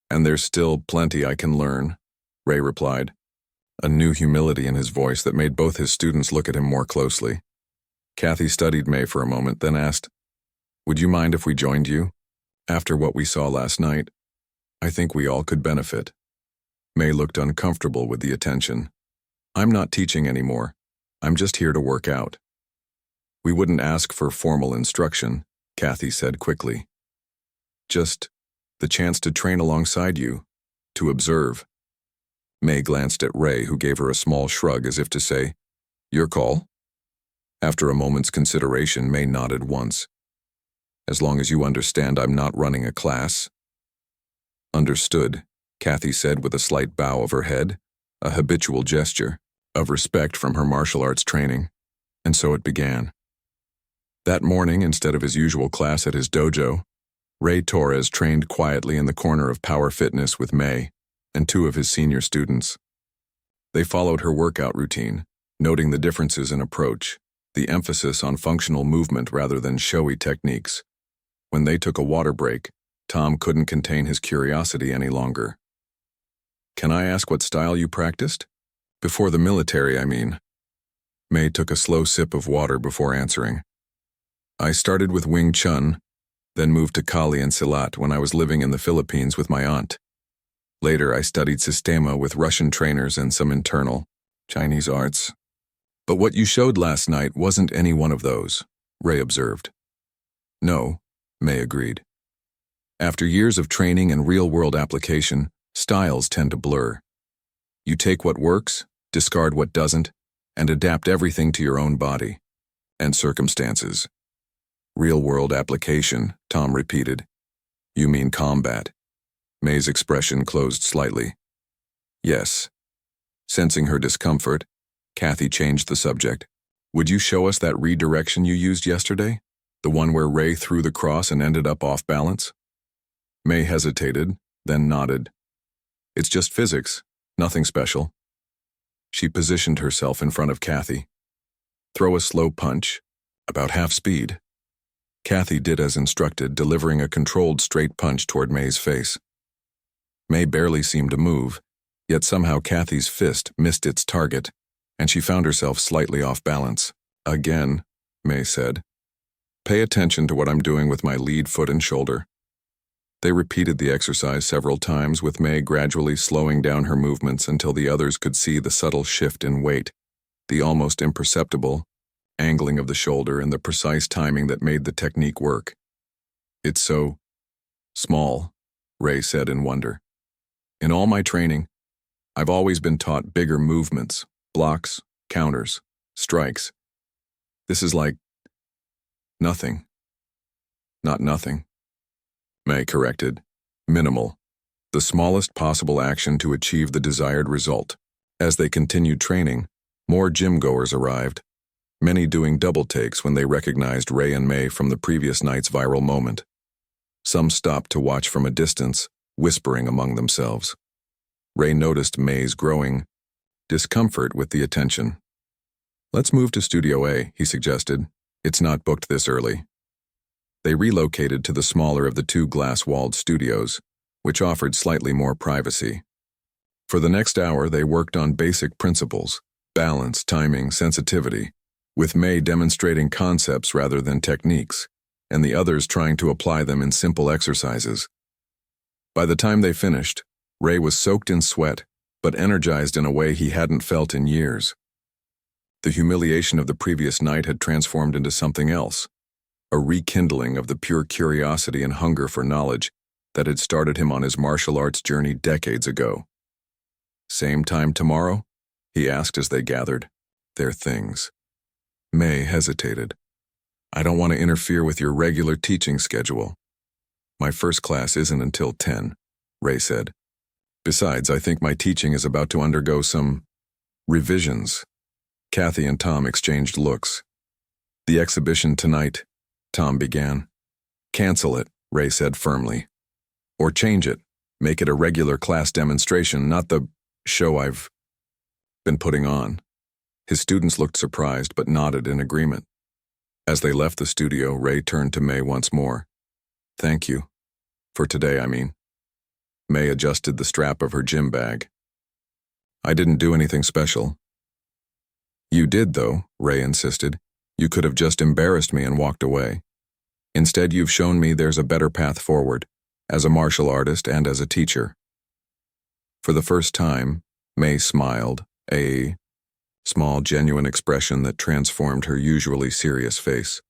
"And there's still plenty I can learn," Ray replied, a new humility in his voice that made both his students look at him more closely. Kathy studied May for a moment, then asked, "Would you mind if we joined you? After what we saw last night, I think we all could benefit." May looked uncomfortable with the attention. "I'm not teaching anymore. I'm just here to work out." "We wouldn't ask for formal instruction," Kathy said quickly. "Just the chance to train alongside you, to observe." May glanced at Ray, who gave her a small shrug as if to say, "Your call?" After a moment's consideration, May nodded once. "As long as you understand I'm not running a class." "Understood," Kathy said with a slight bow of her head, a habitual gesture of respect from her martial arts training. And so it began. That morning, instead of his usual class at his dojo, Ray Torres trained quietly in the corner of Power Fitness with May and 2 of his senior students. They followed her workout routine, noting the differences in approach, the emphasis on functional movement rather than showy techniques. When they took a water break, Tom couldn't contain his curiosity any longer. "Can I ask what style you practiced? Before the military, I mean." May took a slow sip of water before answering. "I started with Wing Chun, then moved to Kali and Silat when I was living in the Philippines with my aunt. Later, I studied Sistema with Russian trainers and some internal Chinese arts. But what you showed last night wasn't any one of those," Ray observed. "No," May agreed. "After years of training and real-world application, styles tend to blur. You take what works, discard what doesn't, and adapt everything to your own body and circumstances." "Real-world application," Tom repeated. "You mean combat?" May's expression closed slightly. "Yes." Sensing her discomfort, Kathy changed the subject. "Would you show us that redirection you used yesterday? The one where Ray threw the cross and ended up off balance?" May hesitated, then nodded. "It's just physics, nothing special." She positioned herself in front of Kathy. "Throw a slow punch, about half speed." Kathy did as instructed, delivering a controlled straight punch toward May's face. May barely seemed to move, yet somehow Kathy's fist missed its target, and she found herself slightly off balance. "Again," May said. "Pay attention to what I'm doing with my lead foot and shoulder." They repeated the exercise several times, with May gradually slowing down her movements until the others could see the subtle shift in weight, the almost imperceptible angling of the shoulder, and the precise timing that made the technique work. "It's so small," Ray said in wonder. "In all my training, I've always been taught bigger movements, blocks, counters, strikes. This is like nothing." "Not nothing," May corrected. "Minimal. The smallest possible action to achieve the desired result." As they continued training, more gym-goers arrived. many doing double takes when they recognized Ray and May from the previous night's viral moment. Some stopped to watch from a distance, whispering among themselves. Ray noticed May's growing discomfort with the attention. "Let's move to Studio A," he suggested. "It's not booked this early." They relocated to the smaller of the two glass-walled studios, which offered slightly more privacy. For the next hour, they worked on basic principles: balance, timing, sensitivity, with May demonstrating concepts rather than techniques, and the others trying to apply them in simple exercises. By the time they finished, Ray was soaked in sweat, but energized in a way he hadn't felt in years. The humiliation of the previous night had transformed into something else, a rekindling of the pure curiosity and hunger for knowledge that had started him on his martial arts journey decades ago. "Same time tomorrow?" he asked as they gathered their things. May hesitated. "I don't want to interfere with your regular teaching schedule." "My first class isn't until 10, Ray said. "Besides, I think my teaching is about to undergo some revisions." Kathy and Tom exchanged looks. "The exhibition tonight," Tom began. "Cancel it," Ray said firmly. "Or change it. Make it a regular class demonstration, not the show I've been putting on." His students looked surprised but nodded in agreement. As they left the studio, Ray turned to May once more. "Thank you. For today, I mean." May adjusted the strap of her gym bag. "I didn't do anything special." "You did, though," Ray insisted. "You could have just embarrassed me and walked away. Instead, you've shown me there's a better path forward, as a martial artist and as a teacher." For the first time, May smiled, a small, genuine expression that transformed her usually serious face.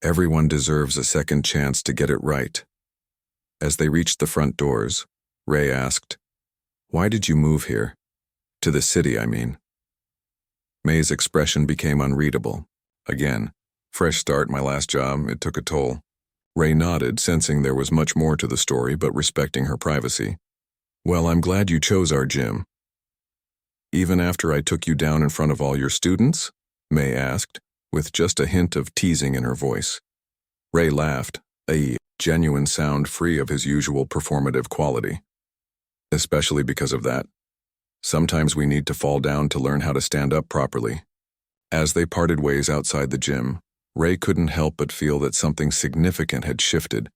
"Everyone deserves a second chance to get it right." As they reached the front doors, Ray asked, "Why did you move here? To the city, I mean." May's expression became unreadable. Again, "Fresh start, my last job, it took a toll." Ray nodded, sensing there was much more to the story but respecting her privacy. "Well, I'm glad you chose our gym." "Even after I took you down in front of all your students?" May asked, with just a hint of teasing in her voice. Ray laughed, a genuine sound free of his usual performative quality. "Especially because of that. Sometimes we need to fall down to learn how to stand up properly." As they parted ways outside the gym, Ray couldn't help but feel that something significant had shifted,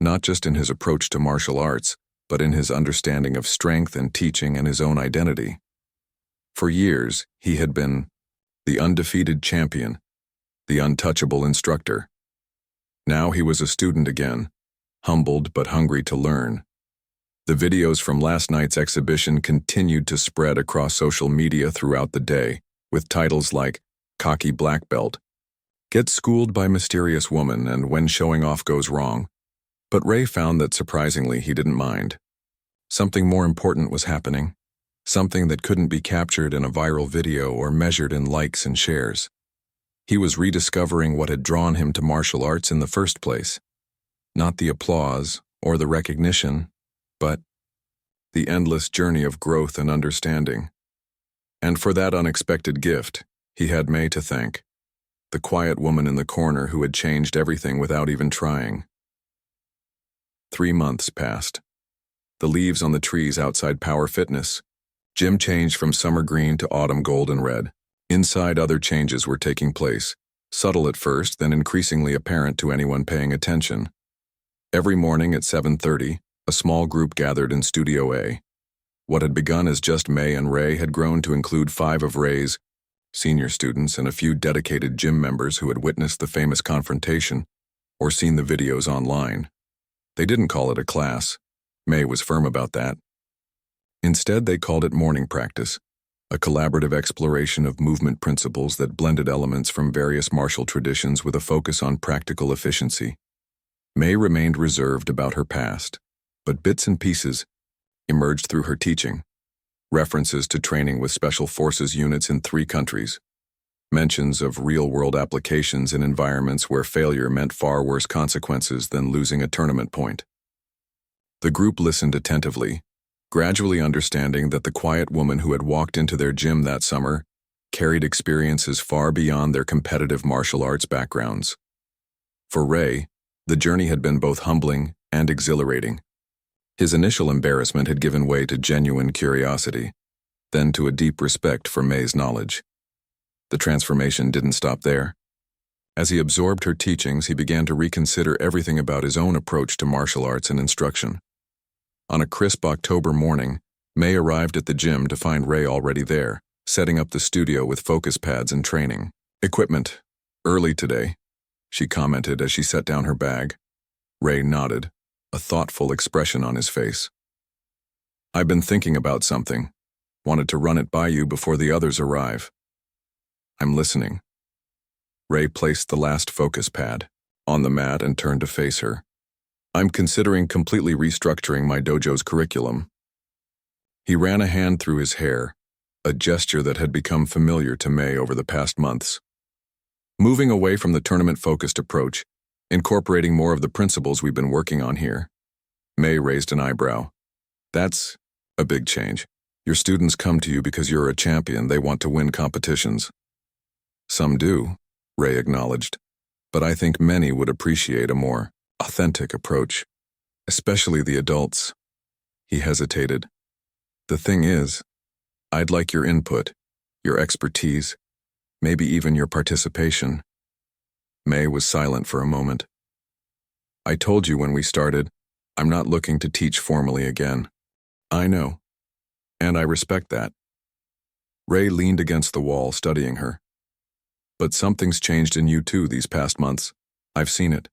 not just in his approach to martial arts, but in his understanding of strength and teaching and his own identity. For years, he had been the undefeated champion, the untouchable instructor. Now he was a student again, humbled but hungry to learn. The videos from last night's exhibition continued to spread across social media throughout the day, with titles like "Cocky Black Belt," "Get Schooled by Mysterious Woman," and "When Showing Off Goes Wrong." But Ray found that surprisingly he didn't mind. Something more important was happening, something that couldn't be captured in a viral video or measured in likes and shares. He was rediscovering what had drawn him to martial arts in the first place. Not the applause or the recognition, but the endless journey of growth and understanding. And for that unexpected gift, he had May to thank, the quiet woman in the corner who had changed everything without even trying. 3 months passed. The leaves on the trees outside Power Fitness gym changed from summer green to autumn gold and red. Inside, other changes were taking place, subtle at first, then increasingly apparent to anyone paying attention. Every morning at 7:30, a small group gathered in Studio A. What had begun as just May and Ray had grown to include 5 of Ray's senior students and a few dedicated gym members who had witnessed the famous confrontation or seen the videos online. They didn't call it a class. May was firm about that. Instead, they called it morning practice, a collaborative exploration of movement principles that blended elements from various martial traditions with a focus on practical efficiency. May remained reserved about her past, but bits and pieces emerged through her teaching. References to training with special forces units in 3 countries. Mentions of real-world applications in environments where failure meant far worse consequences than losing a tournament point. The group listened attentively, gradually understanding that the quiet woman who had walked into their gym that summer carried experiences far beyond their competitive martial arts backgrounds. For Ray, the journey had been both humbling and exhilarating. His initial embarrassment had given way to genuine curiosity, then to a deep respect for May's knowledge. The transformation didn't stop there. As he absorbed her teachings, he began to reconsider everything about his own approach to martial arts and instruction. On a crisp October morning, May arrived at the gym to find Ray already there, setting up the studio with focus pads and training equipment. Early today, she commented as she set down her bag. Ray nodded, a thoughtful expression on his face. "I've been thinking about something. Wanted to run it by you before the others arrive." "I'm listening." Ray placed the last focus pad on the mat and turned to face her. "I'm considering completely restructuring my dojo's curriculum." He ran a hand through his hair, a gesture that had become familiar to May over the past months. "Moving away from the tournament-focused approach, incorporating more of the principles we've been working on here." May raised an eyebrow. "That's a big change. Your students come to you because you're a champion. They want to win competitions." "Some do," Ray acknowledged, "but I think many would appreciate a more authentic approach, especially the adults." He hesitated. "The thing is, I'd like your input, your expertise, maybe even your participation." May was silent for a moment. "I told you when we started, I'm not looking to teach formally again." "I know, and I respect that." Ray leaned against the wall, studying her. "But something's changed in you too these past months. I've seen it.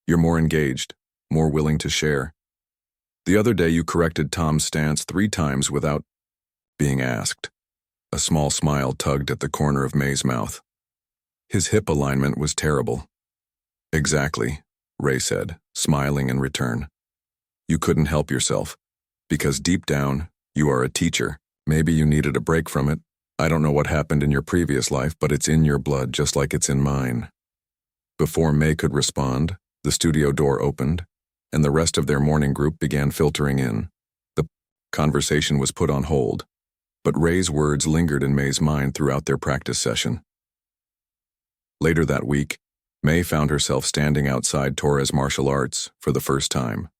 You're more engaged, more willing to share. The other day you corrected Tom's stance 3 times without being asked." A small smile tugged at the corner of May's mouth. "His hip alignment was terrible." "Exactly," Ray said, smiling in return. "You couldn't help yourself, because deep down, you are a teacher. Maybe you needed a break from it. I don't know what happened in your previous life, but it's in your blood just like it's in mine." Before May could respond, the studio door opened, and the rest of their morning group began filtering in. The conversation was put on hold, but Ray's words lingered in May's mind throughout their practice session. Later that week, May found herself standing outside Torres Martial Arts for the first time.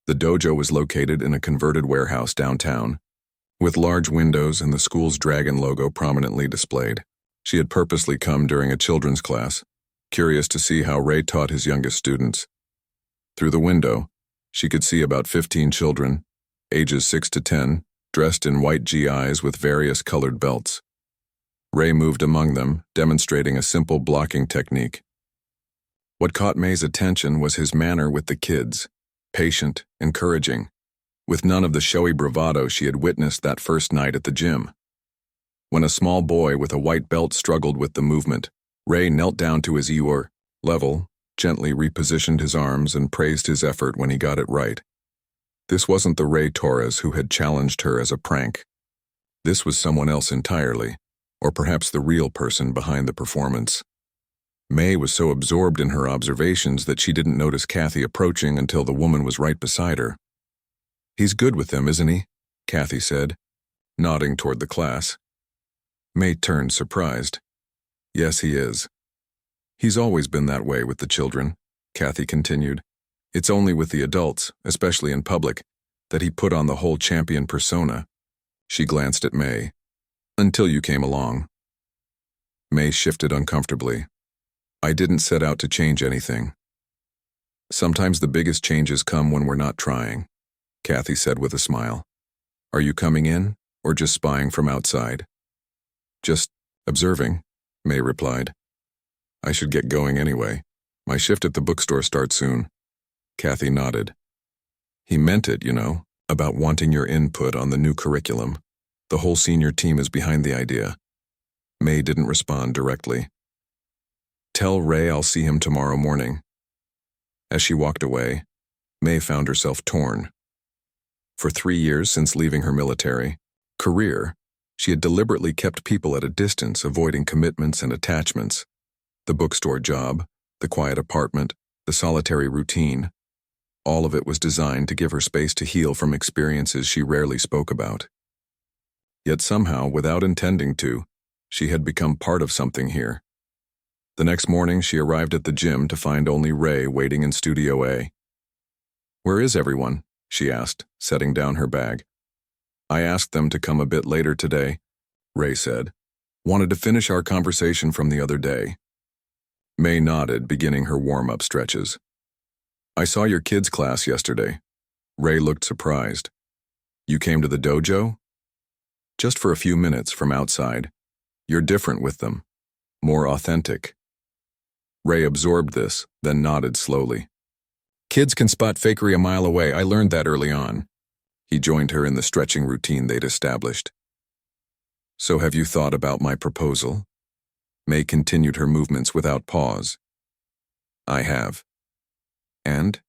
The dojo was located in a converted warehouse downtown, with large windows and the school's dragon logo prominently displayed. She had purposely come during a children's class, curious to see how Ray taught his youngest students. Through the window, she could see about 15 children, ages 6 to 10, dressed in white GIs with various colored belts. Ray moved among them, demonstrating a simple blocking technique. What caught May's attention was his manner with the kids, patient, encouraging, with none of the showy bravado she had witnessed that first night at the gym. When a small boy with a white belt struggled with the movement, Ray knelt down to his ear level, gently repositioned his arms, and praised his effort when he got it right. This wasn't the Ray Torres who had challenged her as a prank. This was someone else entirely, or perhaps the real person behind the performance. May was so absorbed in her observations that she didn't notice Kathy approaching until the woman was right beside her. "He's good with them, isn't he?" Kathy said, nodding toward the class. May turned, surprised. "Yes, he is. He's always been that way with the children," Kathy continued. "It's only with the adults, especially in public, that he put on the whole champion persona." She glanced at May. "Until you came along." May shifted uncomfortably. "I didn't set out to change anything." "Sometimes the biggest changes come when we're not trying," Kathy said with a smile. "Are you coming in, or just spying from outside?" "Just observing," May replied. "I should get going anyway. My shift at the bookstore starts soon." Kathy nodded. "He meant it, you know, about wanting your input on the new curriculum. The whole senior team is behind the idea." May didn't respond directly. "Tell Ray I'll see him tomorrow morning." As she walked away, May found herself torn. For 3 years since leaving her military career, she had deliberately kept people at a distance, avoiding commitments and attachments. The bookstore job, the quiet apartment, the solitary routine. All of it was designed to give her space to heal from experiences she rarely spoke about. Yet somehow, without intending to, She had become part of something here. The next morning, she arrived at the gym to find only Ray waiting in Studio A. "Where is everyone?" she asked, setting down her bag. "I asked them to come a bit later today," Ray said. "Wanted to finish our conversation from the other day." May nodded, beginning her warm-up stretches. "I saw your kids' class yesterday." Ray looked surprised. "You came to the dojo?" "Just for a few minutes from outside. You're different with them. More authentic." Ray absorbed this, then nodded slowly. "Kids can spot fakery a mile away. I learned that early on." He joined her in the stretching routine they'd established. "So have you thought about my proposal?" May continued her movements without pause. "I have." "And?"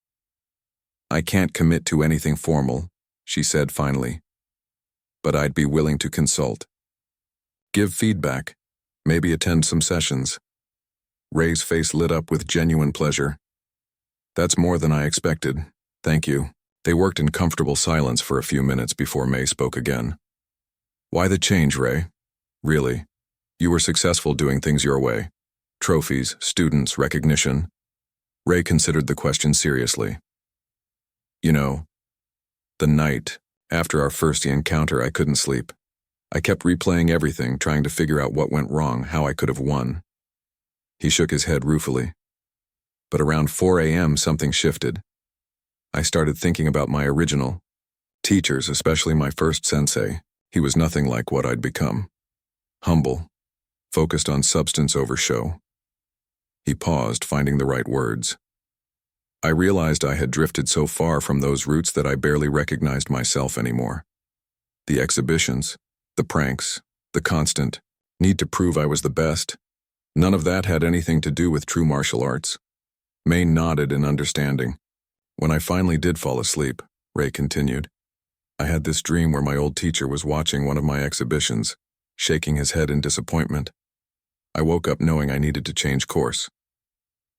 "I can't commit to anything formal," she said finally. "But I'd be willing to consult. Give feedback. Maybe attend some sessions." Ray's face lit up with genuine pleasure. "That's more than I expected. Thank you." They worked in comfortable silence for a few minutes before May spoke again. "Why the change, Ray? Really? You were successful doing things your way. Trophies, students, recognition." Ray considered the question seriously. "You know, the night after our first encounter, I couldn't sleep. I kept replaying everything, trying to figure out what went wrong, how I could have won." He shook his head ruefully. "But around 4 a.m. something shifted. I started thinking about my original teachers, especially my first sensei. He was nothing like what I'd become. Humble, focused on substance over show." He paused, finding the right words. "I realized I had drifted so far from those roots that I barely recognized myself anymore. The exhibitions, the pranks, the constant need to prove I was the best. None of that had anything to do with true martial arts." May nodded in understanding. "When I finally did fall asleep," Ray continued, "I had this dream where my old teacher was watching one of my exhibitions, shaking his head in disappointment. I woke up knowing I needed to change course."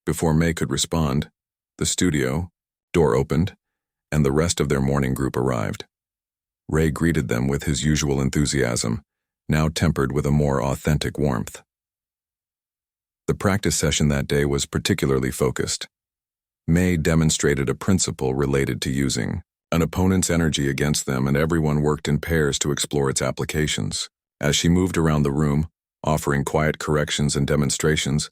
Before May could respond, the studio door opened, and the rest of their morning group arrived. Ray greeted them with his usual enthusiasm, now tempered with a more authentic warmth. The practice session that day was particularly focused. May demonstrated a principle related to using an opponent's energy against them, and everyone worked in pairs to explore its applications. As she moved around the room, offering quiet corrections and demonstrations,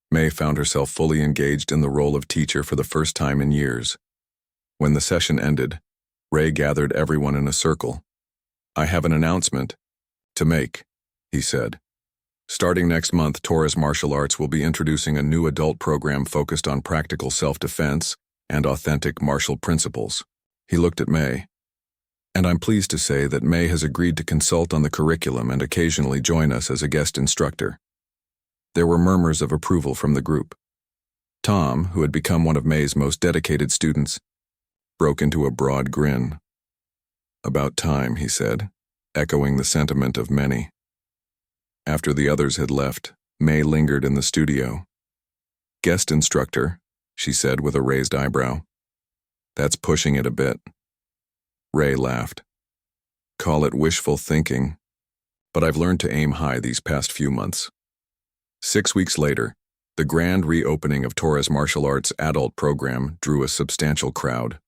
May found herself fully engaged in the role of teacher for the first time in years. When the session ended, Ray gathered everyone in a circle. "I have an announcement to make," he said. "Starting next month, Torres Martial Arts will be introducing a new adult program focused on practical self-defense and authentic martial principles." He looked at May. "And I'm pleased to say that May has agreed to consult on the curriculum and occasionally join us as a guest instructor." There were murmurs of approval from the group. Tom, who had become one of May's most dedicated students, broke into a broad grin. "About time," he said, echoing the sentiment of many. After the others had left, May lingered in the studio. "Guest instructor," she said with a raised eyebrow. "That's pushing it a bit." Ray laughed. "Call it wishful thinking, but I've learned to aim high these past few months." 6 weeks later, the grand reopening of Torres Martial Arts' adult program drew a substantial crowd.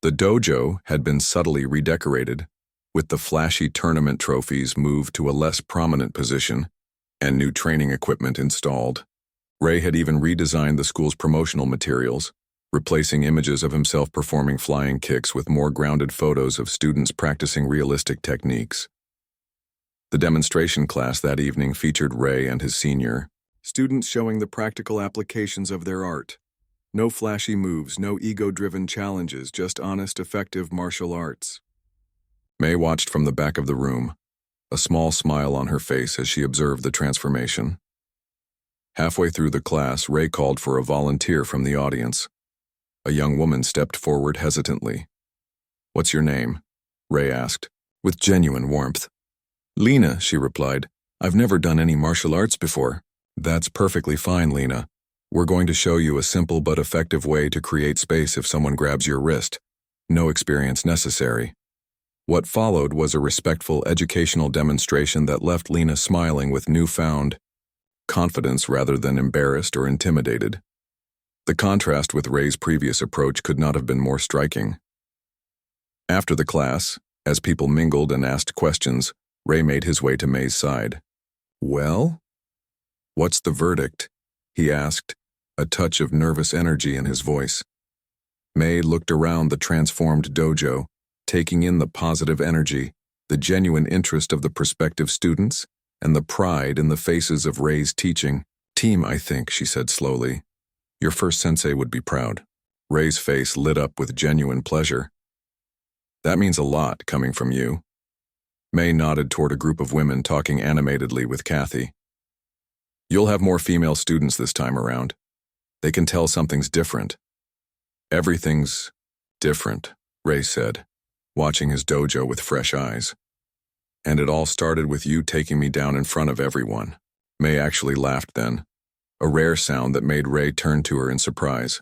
The dojo had been subtly redecorated, with the flashy tournament trophies moved to a less prominent position and new training equipment installed. Ray had even redesigned the school's promotional materials, replacing images of himself performing flying kicks with more grounded photos of students practicing realistic techniques. The demonstration class that evening featured Ray and his senior students showing the practical applications of their art. No flashy moves, no ego-driven challenges, just honest, effective martial arts. May watched from the back of the room, a small smile on her face as she observed the transformation. Halfway through the class, Ray called for a volunteer from the audience. A young woman stepped forward hesitantly. "What's your name?" Ray asked, with genuine warmth. "Lena," she replied. "I've never done any martial arts before." "That's perfectly fine, Lena. We're going to show you a simple but effective way to create space if someone grabs your wrist. No experience necessary." What followed was a respectful educational demonstration that left Lena smiling with newfound confidence rather than embarrassed or intimidated. The contrast with Ray's previous approach could not have been more striking. After the class, as people mingled and asked questions, Ray made his way to May's side. "Well? What's the verdict?" he asked, a touch of nervous energy in his voice. May looked around the transformed dojo, taking in the positive energy, the genuine interest of the prospective students, and the pride in the faces of Ray's teaching. "Team, I think," she said slowly. "Your first sensei would be proud." Ray's face lit up with genuine pleasure. "That means a lot coming from you." May nodded toward a group of women talking animatedly with Kathy. "You'll have more female students this time around. They can tell something's different." "Everything's different," Ray said, watching his dojo with fresh eyes. "And it all started with you taking me down in front of everyone." May actually laughed then, a rare sound that made Ray turn to her in surprise.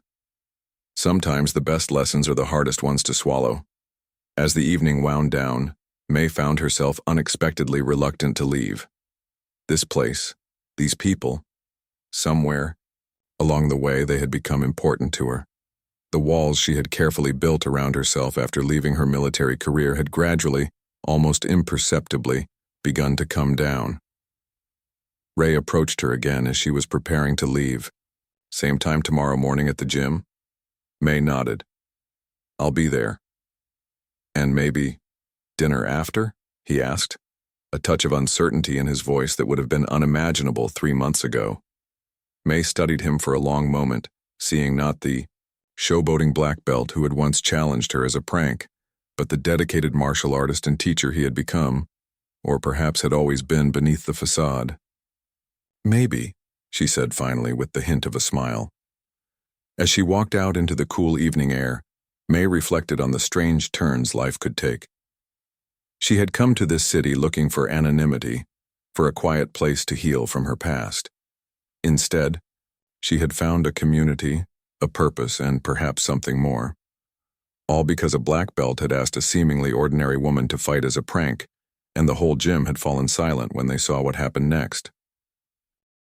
Sometimes the best lessons are the hardest ones to swallow. As the evening wound down, May found herself unexpectedly reluctant to leave. This place, these people, somewhere along the way they had become important to her. The walls she had carefully built around herself after leaving her military career had gradually, almost imperceptibly, begun to come down. Ray approached her again as she was preparing to leave. "Same time tomorrow morning at the gym?" May nodded. "I'll be there." "And maybe dinner after?" he asked, a touch of uncertainty in his voice that would have been unimaginable 3 months ago. May studied him for a long moment, seeing not the showboating black belt who had once challenged her as a prank, but the dedicated martial artist and teacher he had become, or perhaps had always been beneath the facade. "Maybe," she said finally with the hint of a smile. As she walked out into the cool evening air, May reflected on the strange turns life could take. She had come to this city looking for anonymity, for a quiet place to heal from her past. Instead, she had found a community, a purpose, and perhaps something more. All because a black belt had asked a seemingly ordinary woman to fight as a prank, and the whole gym had fallen silent when they saw what happened next.